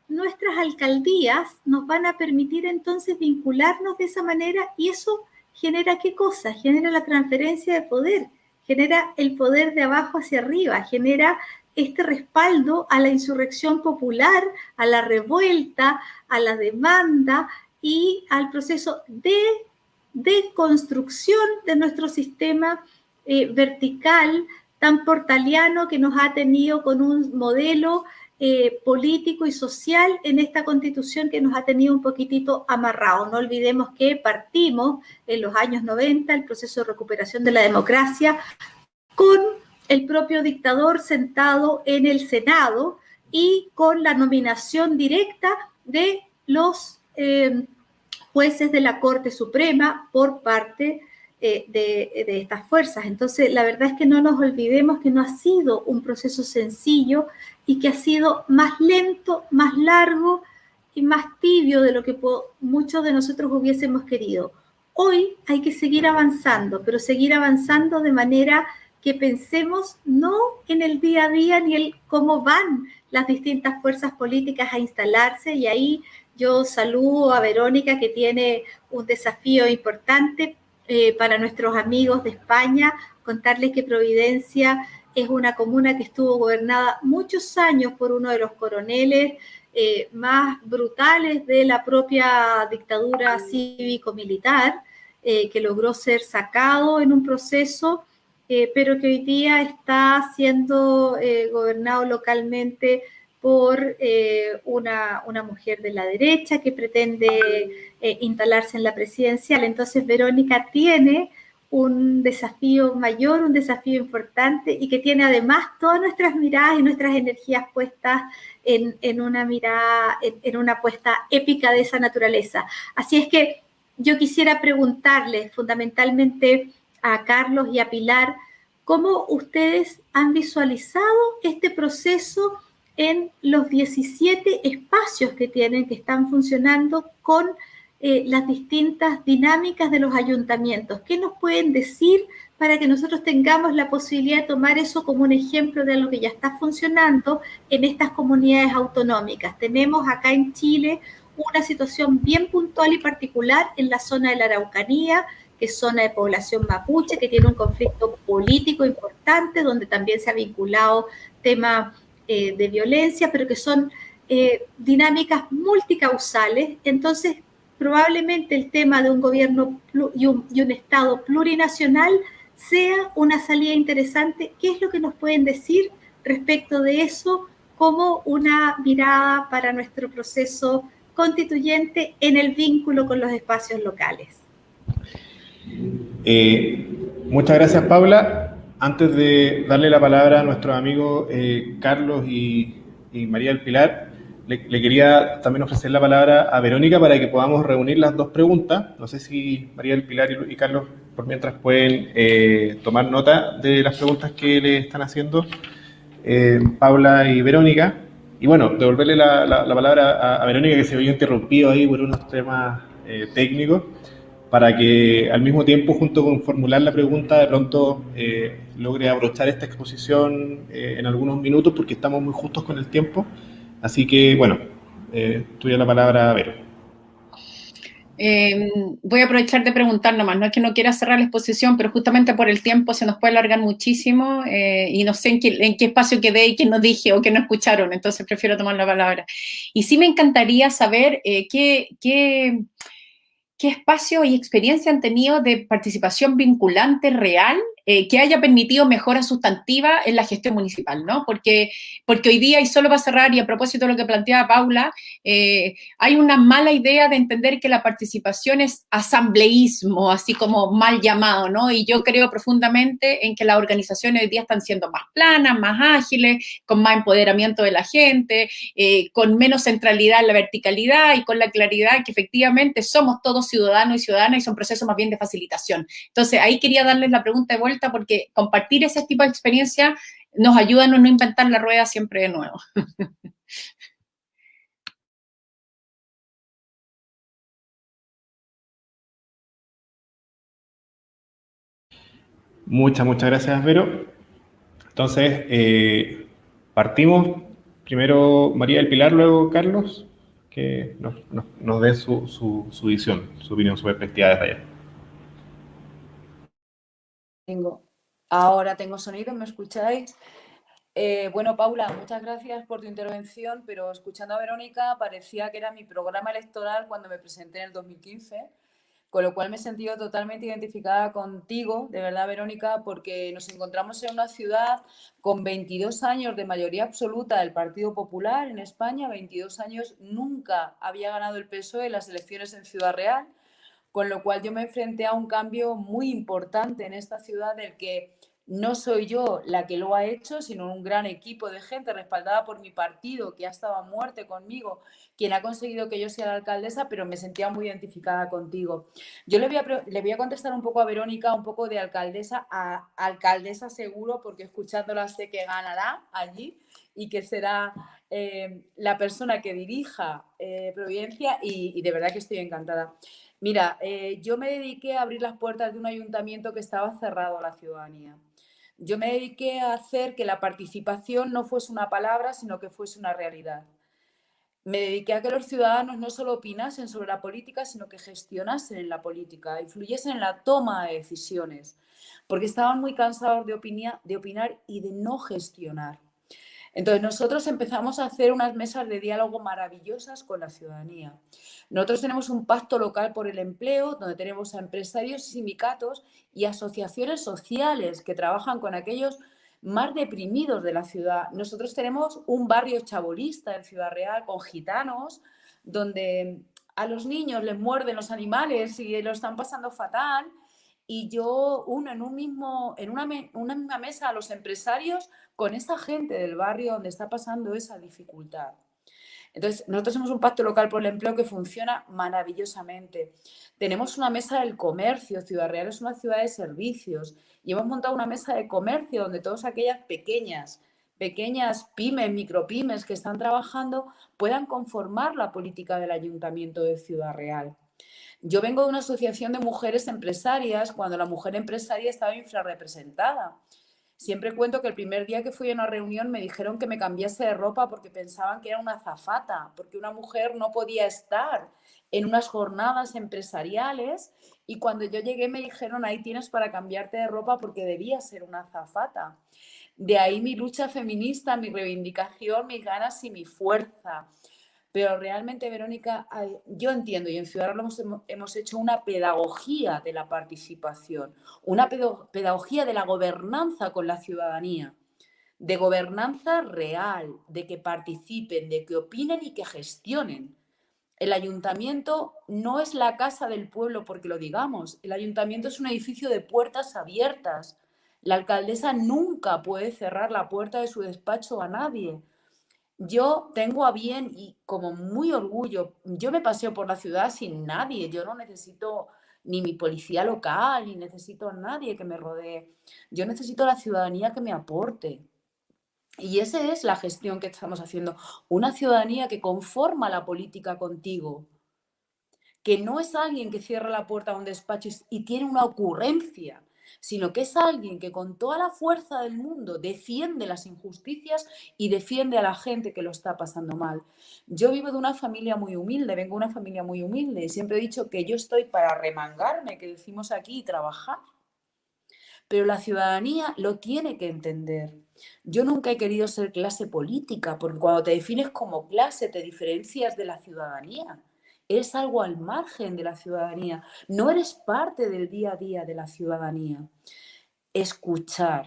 nuestras alcaldías nos van a permitir entonces vincularnos de esa manera, y eso genera ¿qué cosa? Genera la transferencia de poder, genera el poder de abajo hacia arriba, genera este respaldo a la insurrección popular, a la revuelta, a la demanda y al proceso de deconstrucción de nuestro sistema vertical tan portaliano que nos ha tenido con un modelo político y social en esta Constitución que nos ha tenido un poquitito amarrado. No olvidemos que partimos en los años 90 el proceso de recuperación de la democracia con el propio dictador sentado en el Senado y con la nominación directa de los jueces de la Corte Suprema por parte de estas fuerzas. Entonces, la verdad es que no nos olvidemos que no ha sido un proceso sencillo y que ha sido más lento, más largo y más tibio de lo que muchos de nosotros hubiésemos querido. Hoy hay que seguir avanzando, pero seguir avanzando de manera que pensemos no en el día a día ni en cómo van las distintas fuerzas políticas a instalarse, y ahí yo saludo a Verónica, que tiene un desafío importante para nuestros amigos de España, contarles que Providencia es una comuna que estuvo gobernada muchos años por uno de los coroneles más brutales de la propia dictadura cívico-militar, que logró ser sacado en un proceso, pero que hoy día está siendo gobernado localmente por una mujer de la derecha que pretende instalarse en la presidencial. Entonces, Verónica tiene un desafío mayor, un desafío importante, y que tiene además todas nuestras miradas y nuestras energías puestas en una mirada, en una apuesta épica de esa naturaleza. Así es que yo quisiera preguntarles fundamentalmente a Carlos y a Pilar, ¿cómo ustedes han visualizado este proceso en los 17 espacios que tienen, que están funcionando con las distintas dinámicas de los ayuntamientos? ¿Qué nos pueden decir para que nosotros tengamos la posibilidad de tomar eso como un ejemplo de lo que ya está funcionando en estas comunidades autonómicas? Tenemos acá en Chile una situación bien puntual y particular en la zona de la Araucanía, que es zona de población mapuche, que tiene un conflicto político importante, donde también se ha vinculado tema de violencia, pero que son dinámicas multicausales. Entonces, probablemente el tema de un gobierno y un Estado plurinacional sea una salida interesante. ¿Qué es lo que nos pueden decir respecto de eso como una mirada para nuestro proceso constituyente en el vínculo con los espacios locales? Muchas gracias, Paula. Antes de darle la palabra a nuestros amigos Carlos y María del Pilar, le quería también ofrecer la palabra a Verónica para que podamos reunir las dos preguntas. No sé si María del Pilar y Carlos, por mientras, pueden tomar nota de las preguntas que le están haciendo Paula y Verónica. Y bueno, devolverle la palabra a Verónica, que se vio interrumpido ahí por unos temas técnicos, para que al mismo tiempo, junto con formular la pregunta, de pronto logre abrochar esta exposición en algunos minutos, porque estamos muy justos con el tiempo. Así que, bueno, tuya la palabra, Vero. Voy a aprovechar de preguntar nomás, no es que no quiera cerrar la exposición, pero justamente por el tiempo se nos puede alargar muchísimo y no sé en qué espacio quedé y qué no dije o qué no escucharon, entonces prefiero tomar la palabra. Y sí me encantaría saber qué espacio y experiencia han tenido de participación vinculante real que haya permitido mejora sustantiva en la gestión municipal, ¿no? Porque hoy día, y solo para cerrar, y a propósito de lo que planteaba Paula, hay una mala idea de entender que la participación es asambleísmo, así como mal llamado, ¿no? Y yo creo profundamente en que las organizaciones hoy día están siendo más planas, más ágiles, con más empoderamiento de la gente, con menos centralidad en la verticalidad y con la claridad que efectivamente somos todos ciudadanos y ciudadanas y son procesos más bien de facilitación. Entonces, ahí quería darles la pregunta de vuelta, porque compartir ese tipo de experiencia nos ayuda a no inventar la rueda siempre de nuevo. Muchas gracias, Vero. Entonces, partimos. Primero María del Pilar, luego Carlos, que nos dé su visión, su opinión, su perspectiva desde allá. Ahora tengo sonido, ¿me escucháis? Bueno, Paula, muchas gracias por tu intervención, pero escuchando a Verónica parecía que era mi programa electoral cuando me presenté en el 2015 con lo cual me he sentido totalmente identificada contigo, de verdad, Verónica, porque nos encontramos en una ciudad con 22 años de mayoría absoluta del Partido Popular en España, 22 años, nunca había ganado el PSOE en las elecciones en Ciudad Real, con lo cual yo me enfrenté a un cambio muy importante en esta ciudad del que no soy yo la que lo ha hecho, sino un gran equipo de gente respaldada por mi partido, que ha estado a muerte conmigo, quien ha conseguido que yo sea la alcaldesa, pero me sentía muy identificada contigo. Yo le voy a contestar un poco a Verónica, un poco de alcaldesa a alcaldesa seguro, porque escuchándola sé que ganará allí y que será la persona que dirija Providencia y de verdad que estoy encantada. Mira, yo me dediqué a abrir las puertas de un ayuntamiento que estaba cerrado a la ciudadanía. Yo me dediqué a hacer que la participación no fuese una palabra, sino que fuese una realidad. Me dediqué a que los ciudadanos no solo opinasen sobre la política, sino que gestionasen en la política, influyesen en la toma de decisiones, porque estaban muy cansados de opinar y de no gestionar. Entonces nosotros empezamos a hacer unas mesas de diálogo maravillosas con la ciudadanía. Nosotros tenemos un pacto local por el empleo, donde tenemos a empresarios, sindicatos y asociaciones sociales que trabajan con aquellos más deprimidos de la ciudad. Nosotros tenemos un barrio chabolista en Ciudad Real con gitanos, donde a los niños les muerden los animales y lo están pasando fatal. Y yo uno en una misma mesa a los empresarios con esa gente del barrio donde está pasando esa dificultad. Entonces, nosotros somos un pacto local por el empleo que funciona maravillosamente. Tenemos una mesa del comercio. Ciudad Real es una ciudad de servicios y hemos montado una mesa de comercio donde todas aquellas pequeñas pymes, micropymes que están trabajando puedan conformar la política del Ayuntamiento de Ciudad Real. Yo vengo de una asociación de mujeres empresarias cuando la mujer empresaria estaba infrarrepresentada. Siempre cuento que el primer día que fui a una reunión me dijeron que me cambiase de ropa porque pensaban que era una azafata, porque una mujer no podía estar en unas jornadas empresariales y cuando yo llegué me dijeron ahí tienes para cambiarte de ropa porque debías ser una azafata. De ahí mi lucha feminista, mi reivindicación, mis ganas y mi fuerza. Pero realmente, Verónica, yo entiendo, y en Ciudadanos hemos hecho una pedagogía de la participación, una pedagogía de la gobernanza con la ciudadanía, de gobernanza real, de que participen, de que opinen y que gestionen. El ayuntamiento no es la casa del pueblo porque lo digamos, el ayuntamiento es un edificio de puertas abiertas. La alcaldesa nunca puede cerrar la puerta de su despacho a nadie. Yo tengo a bien y como muy orgullo, yo me paseo por la ciudad sin nadie, yo no necesito ni mi policía local, ni necesito a nadie que me rodee. Yo necesito la ciudadanía que me aporte. Y esa es la gestión que estamos haciendo. Una ciudadanía que conforma la política contigo, que no es alguien que cierra la puerta a un despacho y tiene una ocurrencia, sino que es alguien que con toda la fuerza del mundo defiende las injusticias y defiende a la gente que lo está pasando mal. Yo vivo de una familia muy humilde, vengo de una familia muy humilde y siempre he dicho que yo estoy para remangarme, que decimos aquí, y trabajar. Pero la ciudadanía lo tiene que entender. Yo nunca he querido ser clase política, porque cuando te defines como clase te diferencias de la ciudadanía. Eres algo al margen de la ciudadanía. No eres parte del día a día de la ciudadanía. Escuchar.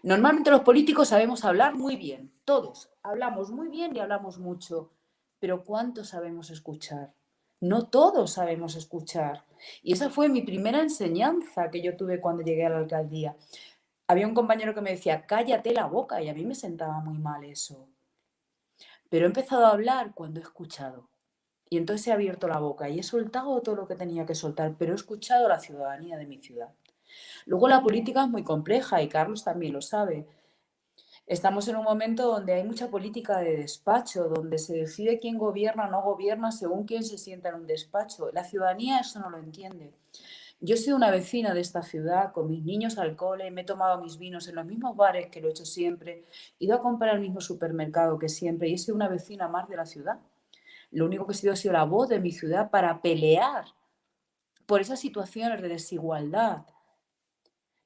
Normalmente los políticos sabemos hablar muy bien. Todos hablamos muy bien y hablamos mucho. Pero ¿cuánto sabemos escuchar? No todos sabemos escuchar. Y esa fue mi primera enseñanza que yo tuve cuando llegué a la alcaldía. Había un compañero que me decía, cállate la boca, y a mí me sentaba muy mal eso. Pero he empezado a hablar cuando he escuchado. Y entonces he abierto la boca y he soltado todo lo que tenía que soltar, pero he escuchado a la ciudadanía de mi ciudad. Luego la política es muy compleja y Carlos también lo sabe. Estamos en un momento donde hay mucha política de despacho, donde se decide quién gobierna o no gobierna según quién se sienta en un despacho. La ciudadanía eso no lo entiende. Yo soy una vecina de esta ciudad, con mis niños al cole, me he tomado mis vinos en los mismos bares que lo he hecho siempre, he ido a comprar al mismo supermercado que siempre y he sido una vecina más de la ciudad. Lo único que he sido la voz de mi ciudad para pelear por esas situaciones de desigualdad.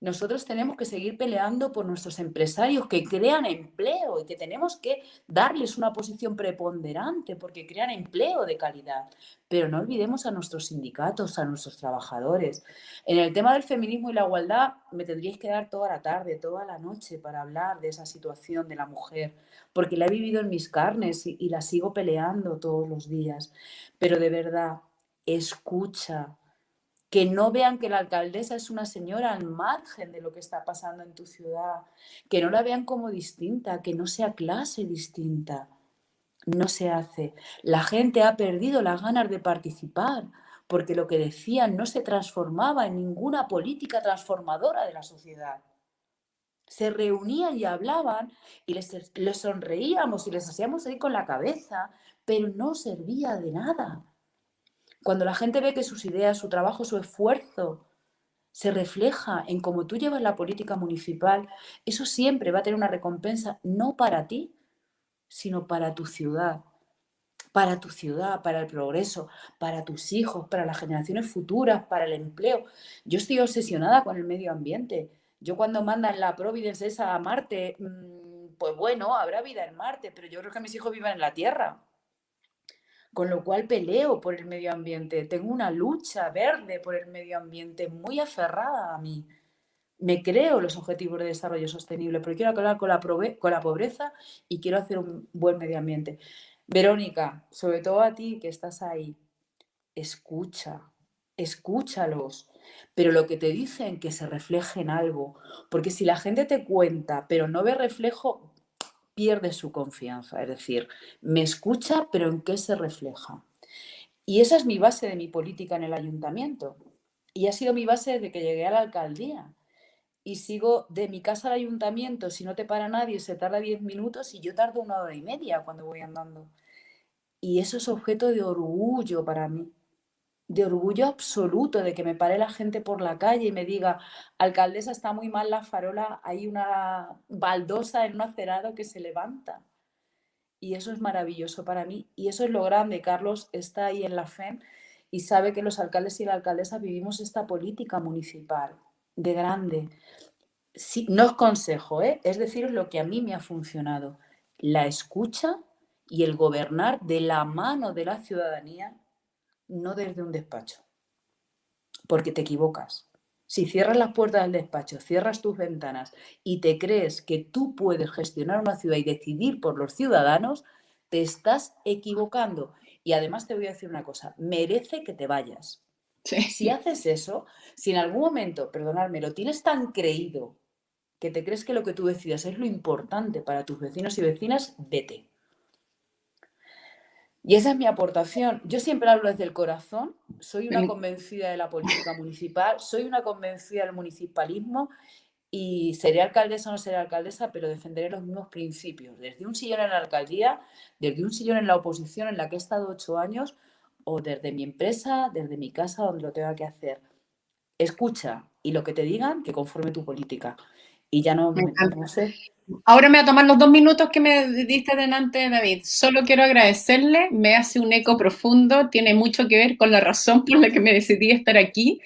nosotros tenemos que seguir peleando por nuestros empresarios que crean empleo y que tenemos que darles una posición preponderante porque crean empleo de calidad. Pero no olvidemos a nuestros sindicatos, a nuestros trabajadores. En el tema del feminismo y la igualdad me tendríais que dar toda la tarde, toda la noche para hablar de esa situación de la mujer, porque la he vivido en mis carnes y la sigo peleando todos los días. Pero de verdad, escucha. Que no vean que la alcaldesa es una señora al margen de lo que está pasando en tu ciudad, que no la vean como distinta, que no sea clase distinta. No se hace. La gente ha perdido las ganas de participar porque lo que decían no se transformaba en ninguna política transformadora de la sociedad. Se reunían y hablaban y les sonreíamos y les hacíamos ahí con la cabeza, pero no servía de nada. Cuando la gente ve que sus ideas, su trabajo, su esfuerzo se refleja en cómo tú llevas la política municipal, eso siempre va a tener una recompensa, no para ti, sino para tu ciudad, para el progreso, para tus hijos, para las generaciones futuras, para el empleo. Yo estoy obsesionada con el medio ambiente. Yo cuando mandan la Providence esa a Marte, pues bueno, habrá vida en Marte, pero yo creo que mis hijos vivan en la Tierra. Con lo cual peleo por el medio ambiente. Tengo una lucha verde por el medio ambiente muy aferrada a mí. Me creo los objetivos de desarrollo sostenible, pero quiero acabar con la pobreza y quiero hacer un buen medio ambiente. Verónica, sobre todo a ti que estás ahí, escúchalos. Pero lo que te dicen que se refleje en algo. Porque si la gente te cuenta, pero no ve reflejo, pierde su confianza, es decir, me escucha, pero ¿en qué se refleja? Y esa es mi base de mi política en el ayuntamiento. Y ha sido mi base desde que llegué a la alcaldía. Y sigo de mi casa al ayuntamiento, si no te para nadie, se tarda 10 minutos y yo tardo 1 hora y media cuando voy andando. Y eso es objeto de orgullo para mí. De orgullo absoluto de que me pare la gente por la calle y me diga, alcaldesa, está muy mal la farola, hay una baldosa en un acerado que se levanta. Y eso es maravilloso para mí y eso es lo grande. Carlos está ahí en la FEM y sabe que los alcaldes y la alcaldesa vivimos esta política municipal de grande. Sí, no es consejo, es deciros lo que a mí me ha funcionado. La escucha y el gobernar de la mano de la ciudadanía, no desde un despacho, porque te equivocas. Si cierras las puertas del despacho, cierras tus ventanas y te crees que tú puedes gestionar una ciudad y decidir por los ciudadanos, te estás equivocando. Y además te voy a decir una cosa, merece que te vayas. Sí. Si haces eso, si en algún momento, perdonadme, lo tienes tan creído que te crees que lo que tú decidas es lo importante para tus vecinos y vecinas, vete. Y esa es mi aportación. Yo siempre hablo desde el corazón, soy una convencida de la política municipal, soy una convencida del municipalismo y seré alcaldesa o no seré alcaldesa, pero defenderé los mismos principios. Desde un sillón en la alcaldía, desde un sillón en la oposición en la que he estado 8 años o desde mi empresa, desde mi casa, donde lo tenga que hacer. Escucha y lo que te digan, que conforme tu política. Y ya no sé. Ahora me voy a tomar los 2 minutos que me diste delante, David. Solo quiero agradecerle, me hace un eco profundo, tiene mucho que ver con la razón por la que me decidí estar aquí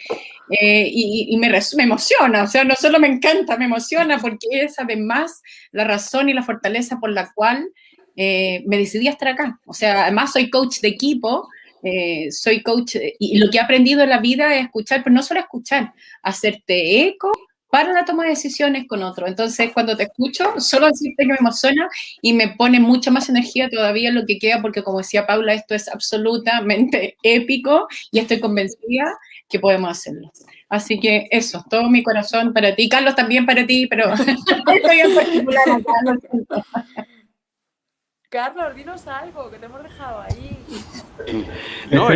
y me emociona, o sea, no solo me encanta, me emociona porque es además la razón y la fortaleza por la cual me decidí a estar acá. O sea, además soy coach de equipo, soy coach y lo que he aprendido en la vida es escuchar, pero no solo escuchar, hacerte eco para la toma de decisiones con otro. Entonces, cuando te escucho, solo decirte que me emociona y me pone mucha más energía todavía en lo que queda, porque como decía Paula, esto es absolutamente épico y estoy convencida que podemos hacerlo. Así que eso, todo mi corazón para ti. Carlos, también para ti, pero estoy en particular acá. Carlos, dinos algo, que te hemos dejado ahí. No,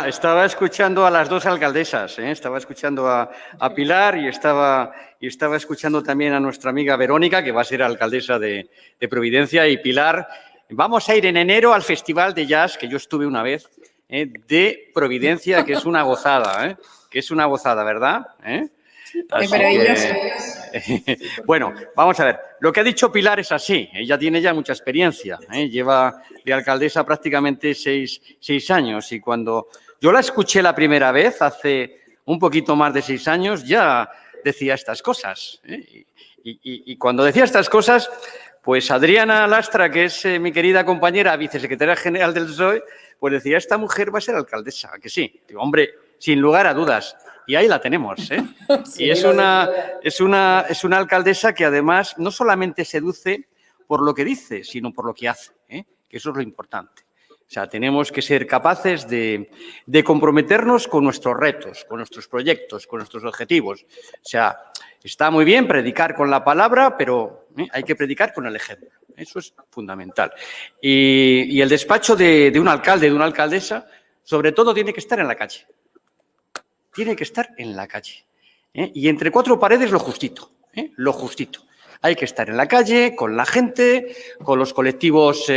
estaba escuchando a las 2 alcaldesas, estaba escuchando a Pilar y estaba escuchando también a nuestra amiga Verónica, que va a ser alcaldesa de Providencia, y Pilar. Vamos a ir en enero al Festival de Jazz, que yo estuve una vez, de Providencia, que es una gozada, ¿verdad? Así que, bueno, vamos a ver. Lo que ha dicho Pilar es así. Ella tiene ya mucha experiencia. Lleva de alcaldesa prácticamente 6 años. Y cuando yo la escuché la primera vez, hace un poquito más de 6 años, ya decía estas cosas. Y cuando decía estas cosas, pues Adriana Lastra, que es mi querida compañera, vicesecretaria general del PSOE, pues decía, esta mujer va a ser alcaldesa, ¿a que sí? Digo, hombre, sin lugar a dudas. Y ahí la tenemos, ¿eh? Sí, Y es una alcaldesa que además no solamente seduce por lo que dice, sino por lo que hace, ¿eh? Que eso es lo importante. O sea, tenemos que ser capaces de comprometernos con nuestros retos, con nuestros proyectos, con nuestros objetivos. O sea, está muy bien predicar con la palabra, pero hay que predicar con el ejemplo. Eso es fundamental. Y el despacho de un alcalde, de una alcaldesa, sobre todo tiene que estar en la calle. Tiene que estar en la calle. Y entre cuatro paredes lo justito. Lo justito. Hay que estar en la calle, con la gente, con los colectivos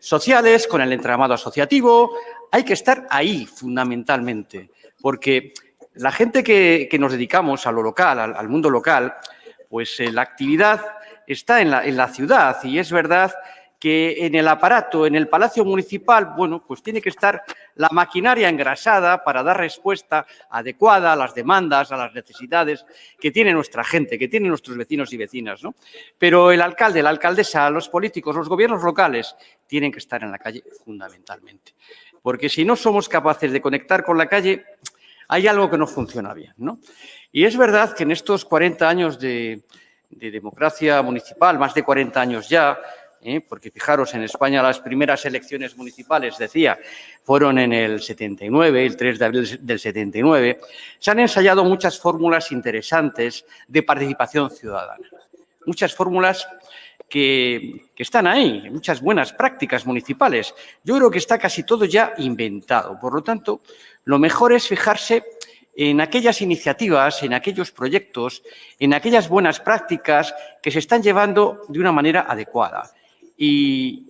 sociales, con el entramado asociativo. Hay que estar ahí, fundamentalmente, porque la gente que nos dedicamos a lo local, al mundo local, pues la actividad está en la ciudad y es verdad que en el aparato, en el Palacio Municipal, bueno, pues tiene que estar la maquinaria engrasada para dar respuesta adecuada a las demandas, a las necesidades que tiene nuestra gente, que tienen nuestros vecinos y vecinas, ¿no? Pero el alcalde, la alcaldesa, los políticos, los gobiernos locales tienen que estar en la calle fundamentalmente. Porque si no somos capaces de conectar con la calle, hay algo que no funciona bien, ¿no? Y es verdad que en estos 40 años de democracia municipal, más de 40 años ya, porque fijaros, en España las primeras elecciones municipales, decía, fueron en el 79, el 3 de abril del 79, se han ensayado muchas fórmulas interesantes de participación ciudadana. Muchas fórmulas que están ahí, muchas buenas prácticas municipales. Yo creo que está casi todo ya inventado. Por lo tanto, lo mejor es fijarse en aquellas iniciativas, en aquellos proyectos, en aquellas buenas prácticas que se están llevando de una manera adecuada. Y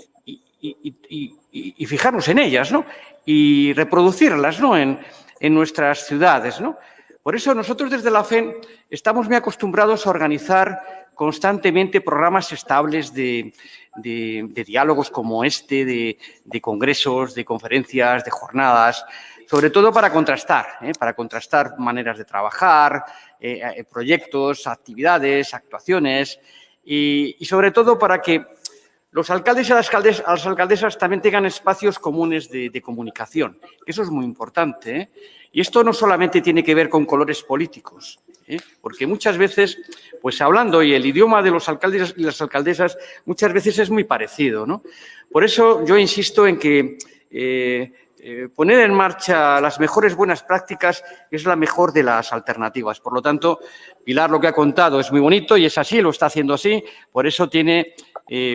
fijarnos en ellas, ¿no? Y reproducirlas, ¿no? En nuestras ciudades, ¿no? Por eso nosotros desde la FEN estamos muy acostumbrados a organizar constantemente programas estables de diálogos como este, de congresos, de conferencias, de jornadas, sobre todo para contrastar maneras de trabajar, proyectos, actividades, actuaciones y sobre todo para que los alcaldes y las alcaldesas también tengan espacios comunes de comunicación. Eso es muy importante, ¿eh? Y esto no solamente tiene que ver con colores políticos, porque muchas veces, pues hablando, y el idioma de los alcaldes y las alcaldesas muchas veces es muy parecido, ¿no? Por eso yo insisto en que poner en marcha las mejores buenas prácticas es la mejor de las alternativas. Por lo tanto, Pilar lo que ha contado es muy bonito y es así, lo está haciendo así, por eso tiene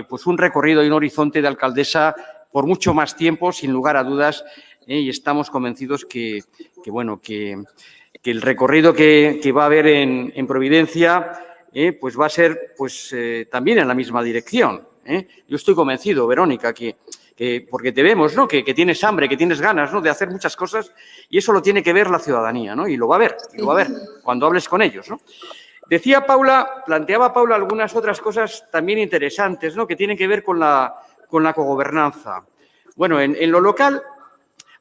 pues un recorrido y un horizonte de alcaldesa por mucho más tiempo, sin lugar a dudas, y estamos convencidos que el recorrido que va a haber en Providencia pues va a ser pues también en la misma dirección. Yo estoy convencido, Verónica, que porque te vemos, ¿no? Que tienes hambre, que tienes ganas, ¿no? De hacer muchas cosas y eso lo tiene que ver la ciudadanía, ¿no? Y lo va a ver, cuando hables con ellos, ¿no? Planteaba Paula algunas otras cosas también interesantes, ¿no? Que tienen que ver con la cogobernanza. Bueno, en lo local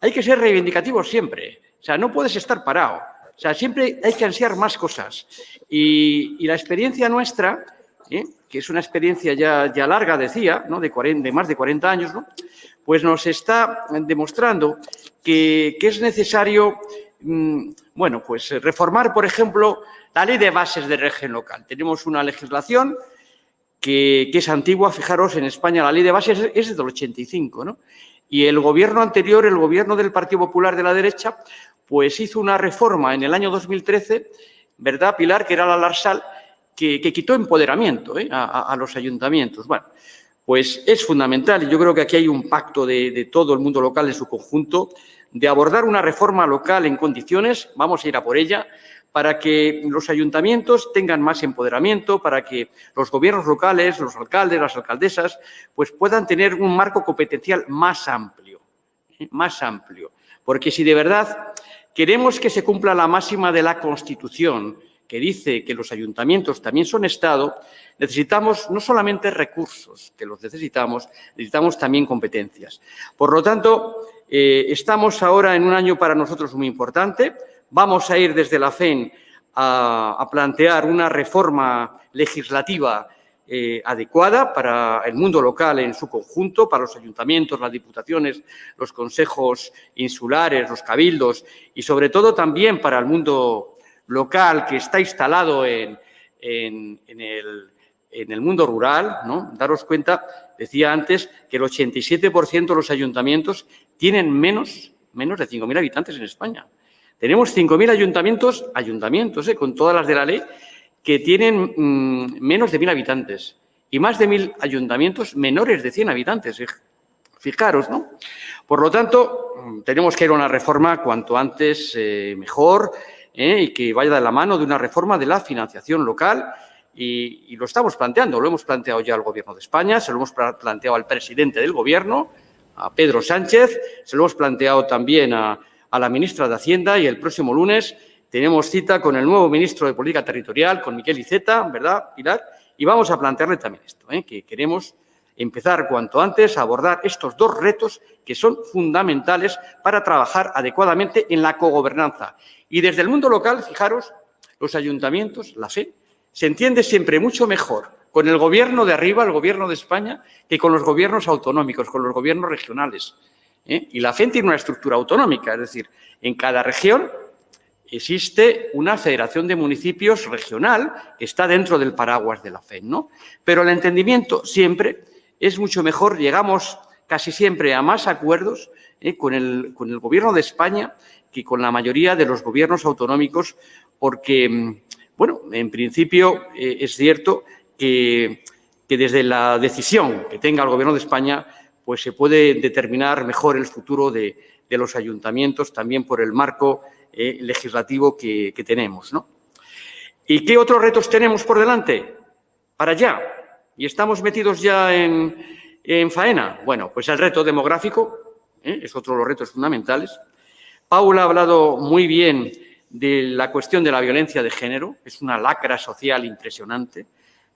hay que ser reivindicativos siempre. O sea, no puedes estar parado. O sea, siempre hay que ansiar más cosas. Y la experiencia nuestra, que es una experiencia ya larga, decía, ¿no? de más de 40 años, ¿no? Pues nos está demostrando que es necesario, pues reformar, por ejemplo, la ley de bases de régimen local. Tenemos una legislación que es antigua, fijaros, en España la ley de bases es del 85, ¿no? Y el gobierno anterior, el gobierno del Partido Popular de la derecha, pues hizo una reforma en el año 2013, ¿verdad, Pilar? Que era la Larsal, que quitó empoderamiento a los ayuntamientos. Bueno, pues es fundamental y yo creo que aquí hay un pacto de todo el mundo local en su conjunto de abordar una reforma local en condiciones, vamos a ir a por ella, para que los ayuntamientos tengan más empoderamiento, para que los gobiernos locales, los alcaldes, las alcaldesas, pues puedan tener un marco competencial más amplio, Porque si de verdad queremos que se cumpla la máxima de la Constitución, que dice que los ayuntamientos también son Estado, necesitamos no solamente recursos, que los necesitamos también competencias. Por lo tanto, estamos ahora en un año para nosotros muy importante. Vamos a ir desde la FEN a plantear una reforma legislativa adecuada para el mundo local en su conjunto, para los ayuntamientos, las diputaciones, los consejos insulares, los cabildos y, sobre todo, también para el mundo local que está instalado en el mundo rural, ¿no? Daros cuenta, decía antes, que el 87% de los ayuntamientos tienen menos de 5.000 habitantes en España. Tenemos 5.000 ayuntamientos, con todas las de la ley, que tienen menos de 1.000 habitantes y más de 1.000 ayuntamientos menores de 100 habitantes. Fijaros, ¿no? Por lo tanto, tenemos que ir a una reforma cuanto antes mejor y que vaya de la mano de una reforma de la financiación local y lo estamos planteando. Lo hemos planteado ya al Gobierno de España, se lo hemos planteado al presidente del Gobierno, a Pedro Sánchez, se lo hemos planteado también a la ministra de Hacienda y el próximo lunes tenemos cita con el nuevo ministro de Política Territorial, con Miquel Iceta, ¿verdad, Pilar? Y vamos a plantearle también esto, que queremos empezar cuanto antes a abordar estos dos retos que son fundamentales para trabajar adecuadamente en la cogobernanza. Y desde el mundo local, fijaros, los ayuntamientos, la FE, se entiende siempre mucho mejor con el Gobierno de arriba, el Gobierno de España, que con los gobiernos autonómicos, con los gobiernos regionales. Y la FE tiene una estructura autonómica, es decir, en cada región existe una federación de municipios regional que está dentro del paraguas de la FE, ¿no? Pero el entendimiento siempre es mucho mejor, llegamos casi siempre a más acuerdos con el Gobierno de España que con la mayoría de los gobiernos autonómicos, porque, bueno, en principio es cierto que desde la decisión que tenga el Gobierno de España, pues se puede determinar mejor el futuro de los ayuntamientos, también por el marco legislativo que tenemos, ¿no? ¿Y qué otros retos tenemos por delante? Para allá. ¿Y estamos metidos ya en faena? Bueno, pues el reto demográfico es otro de los retos fundamentales. Paula ha hablado muy bien de la cuestión de la violencia de género. Es una lacra social impresionante.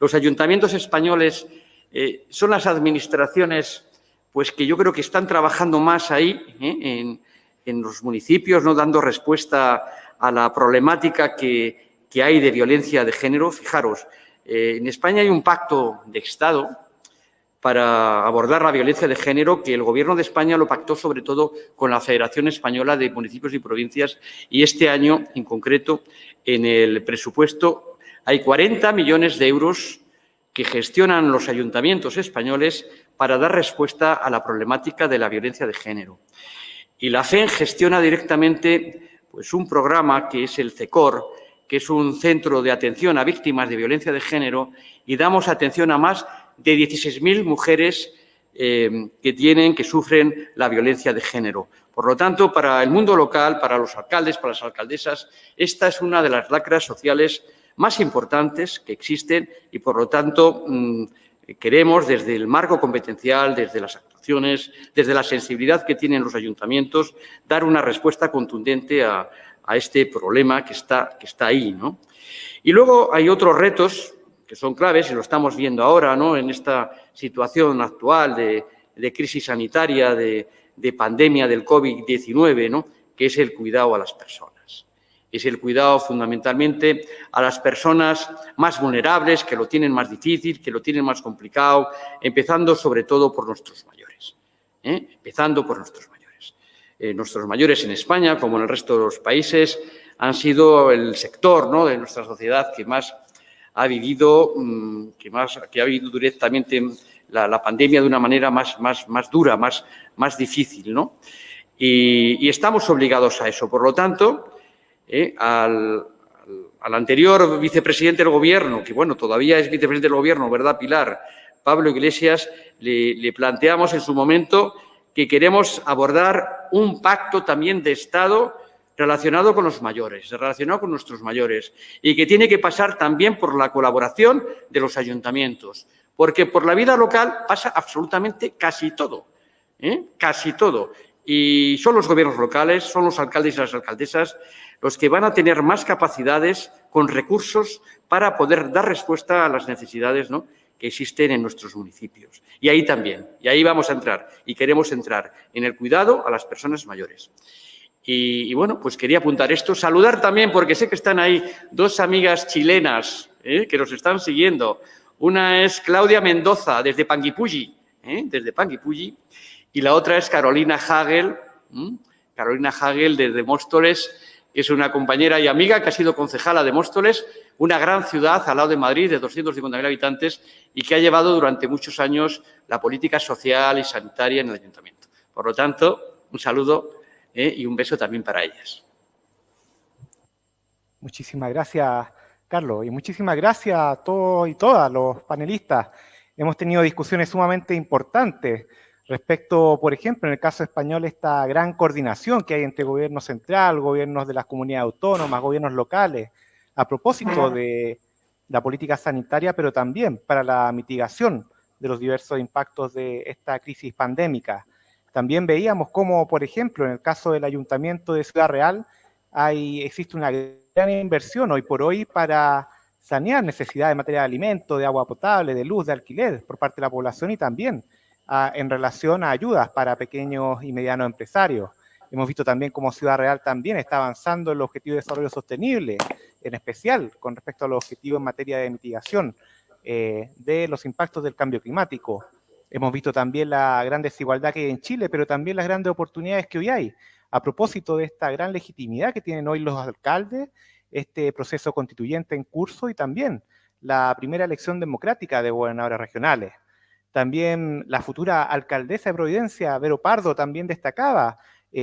Los ayuntamientos españoles son las administraciones pues que yo creo que están trabajando más ahí, en los municipios, ¿no? Dando respuesta a la problemática que hay de violencia de género. Fijaros, en España hay un pacto de Estado para abordar la violencia de género que el Gobierno de España lo pactó sobre todo con la Federación Española de Municipios y Provincias y este año, en concreto, en el presupuesto hay 40 millones de euros que gestionan los ayuntamientos españoles para dar respuesta a la problemática de la violencia de género. Y la FEN gestiona directamente pues, un programa que es el CECOR, que es un centro de atención a víctimas de violencia de género, y damos atención a más de 16.000 mujeres que sufren la violencia de género. Por lo tanto, para el mundo local, para los alcaldes, para las alcaldesas, esta es una de las lacras sociales más importantes que existen y, por lo tanto, queremos desde el marco competencial, desde las actuaciones, desde la sensibilidad que tienen los ayuntamientos, dar una respuesta contundente a este problema que está ahí, ¿no? Y luego hay otros retos que son claves y lo estamos viendo ahora, ¿no? En esta situación actual de crisis sanitaria, de pandemia del COVID-19, ¿no? Que es el cuidado a las personas. Es el cuidado fundamentalmente a las personas más vulnerables, que lo tienen más difícil, que lo tienen más complicado, empezando sobre todo por nuestros mayores. Empezando por nuestros mayores. Nuestros mayores en España, como en el resto de los países, han sido el sector, ¿no? De nuestra sociedad que más ha vivido, que ha vivido directamente la pandemia de una manera más dura, más difícil, ¿no? Y estamos obligados a eso. Por lo tanto, al anterior vicepresidente del Gobierno, que bueno, todavía es vicepresidente del Gobierno, ¿verdad, Pilar? Pablo Iglesias, le planteamos en su momento que queremos abordar un pacto también de Estado relacionado con los mayores, relacionado con nuestros mayores, y que tiene que pasar también por la colaboración de los ayuntamientos, porque por la vida local pasa absolutamente casi todo, casi todo. Y son los gobiernos locales, son los alcaldes y las alcaldesas los que van a tener más capacidades con recursos para poder dar respuesta a las necesidades, ¿no? Que existen en nuestros municipios. Y ahí también, y ahí vamos a entrar, y queremos entrar en el cuidado a las personas mayores. Y bueno, pues quería apuntar esto. Saludar también, porque sé que están ahí dos amigas chilenas que nos están siguiendo. Una es Claudia Mendoza, desde Panguipulli, y la otra es Carolina Hagel, Carolina Hagel desde Móstoles, que es una compañera y amiga que ha sido concejala de Móstoles, una gran ciudad al lado de Madrid de 250.000 habitantes y que ha llevado durante muchos años la política social y sanitaria en el ayuntamiento. Por lo tanto, un saludo y un beso también para ellas. Muchísimas gracias, Carlos, y muchísimas gracias a todos y todas los panelistas. Hemos tenido discusiones sumamente importantes respecto, por ejemplo, en el caso español, esta gran coordinación que hay entre gobierno central, gobiernos de las comunidades autónomas, gobiernos locales, a propósito de la política sanitaria, pero también para la mitigación de los diversos impactos de esta crisis pandémica. También veíamos cómo, por ejemplo, en el caso del Ayuntamiento de Ciudad Real, existe una gran inversión hoy por hoy para sanear necesidades de materia de alimento, de agua potable, de luz, de alquiler por parte de la población y también en relación a ayudas para pequeños y medianos empresarios. Hemos visto también cómo Ciudad Real también está avanzando en los objetivos de desarrollo sostenible, en especial con respecto a los objetivos en materia de mitigación de los impactos del cambio climático. Hemos visto también la gran desigualdad que hay en Chile, pero también las grandes oportunidades que hoy hay. A propósito de esta gran legitimidad que tienen hoy los alcaldes, este proceso constituyente en curso y también la primera elección democrática de gobernadores regionales. También la futura alcaldesa de Providencia, Vero Pardo, también destacaba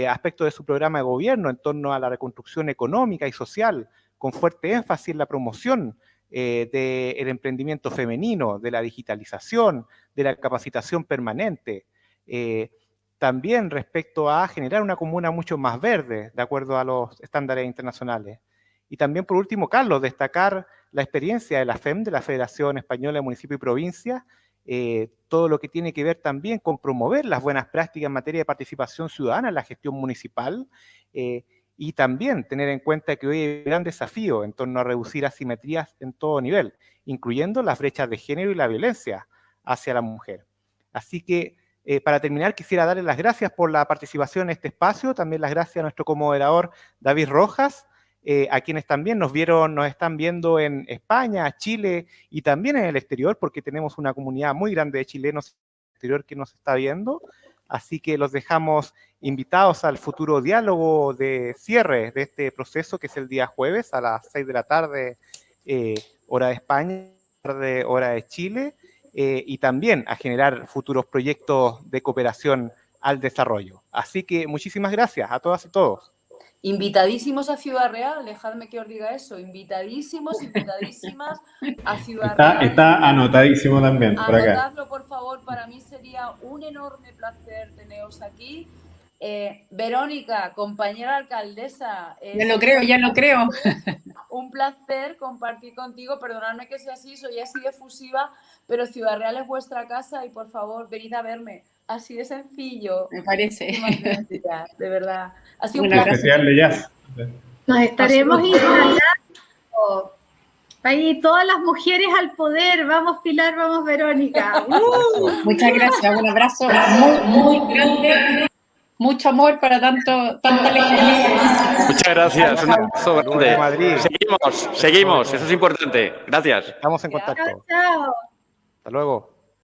aspectos de su programa de gobierno en torno a la reconstrucción económica y social, con fuerte énfasis en la promoción del emprendimiento femenino, de la digitalización, de la capacitación permanente. También respecto a generar una comuna mucho más verde, de acuerdo a los estándares internacionales. Y también, por último, Carlos, destacar la experiencia de la FEM, de la Federación Española de Municipios y Provincias, todo lo que tiene que ver también con promover las buenas prácticas en materia de participación ciudadana en la gestión municipal y también tener en cuenta que hoy hay un gran desafío en torno a reducir asimetrías en todo nivel, incluyendo las brechas de género y la violencia hacia la mujer. Así que, para terminar, quisiera darles las gracias por la participación en este espacio, también las gracias a nuestro comoderador David Rojas, a quienes también nos están viendo en España, Chile y también en el exterior, porque tenemos una comunidad muy grande de chilenos en el exterior que nos está viendo. Así que los dejamos invitados al futuro diálogo de cierre de este proceso, que es el día jueves a las 6 de la tarde, hora de España, tarde, hora de Chile, y también a generar futuros proyectos de cooperación al desarrollo. Así que muchísimas gracias a todas y todos. Invitadísimos a Ciudad Real, dejadme que os diga eso, invitadísimas a Ciudad Real. Está anotadísimo también por acá. Anotadlo, por favor, para mí sería un enorme placer teneros aquí. Verónica, compañera alcaldesa. Ya lo creo. Un placer compartir contigo, perdonadme que sea así, soy así de efusiva, pero Ciudad Real es vuestra casa y por favor, venid a verme. Así de sencillo. Me parece. Gracias, de verdad. Ha sido Un un placer. Especial de jazz. Nos estaremos instalando. Ahí todas las mujeres al poder. Vamos, Pilar, vamos, Verónica. Muchas gracias. Un abrazo muy grande. Mucho amor para tanta legitimidad. Muchas gracias. Un abrazo grande. Madrid. Seguimos. Eso es importante. Gracias. Estamos en contacto. Chao. Hasta luego.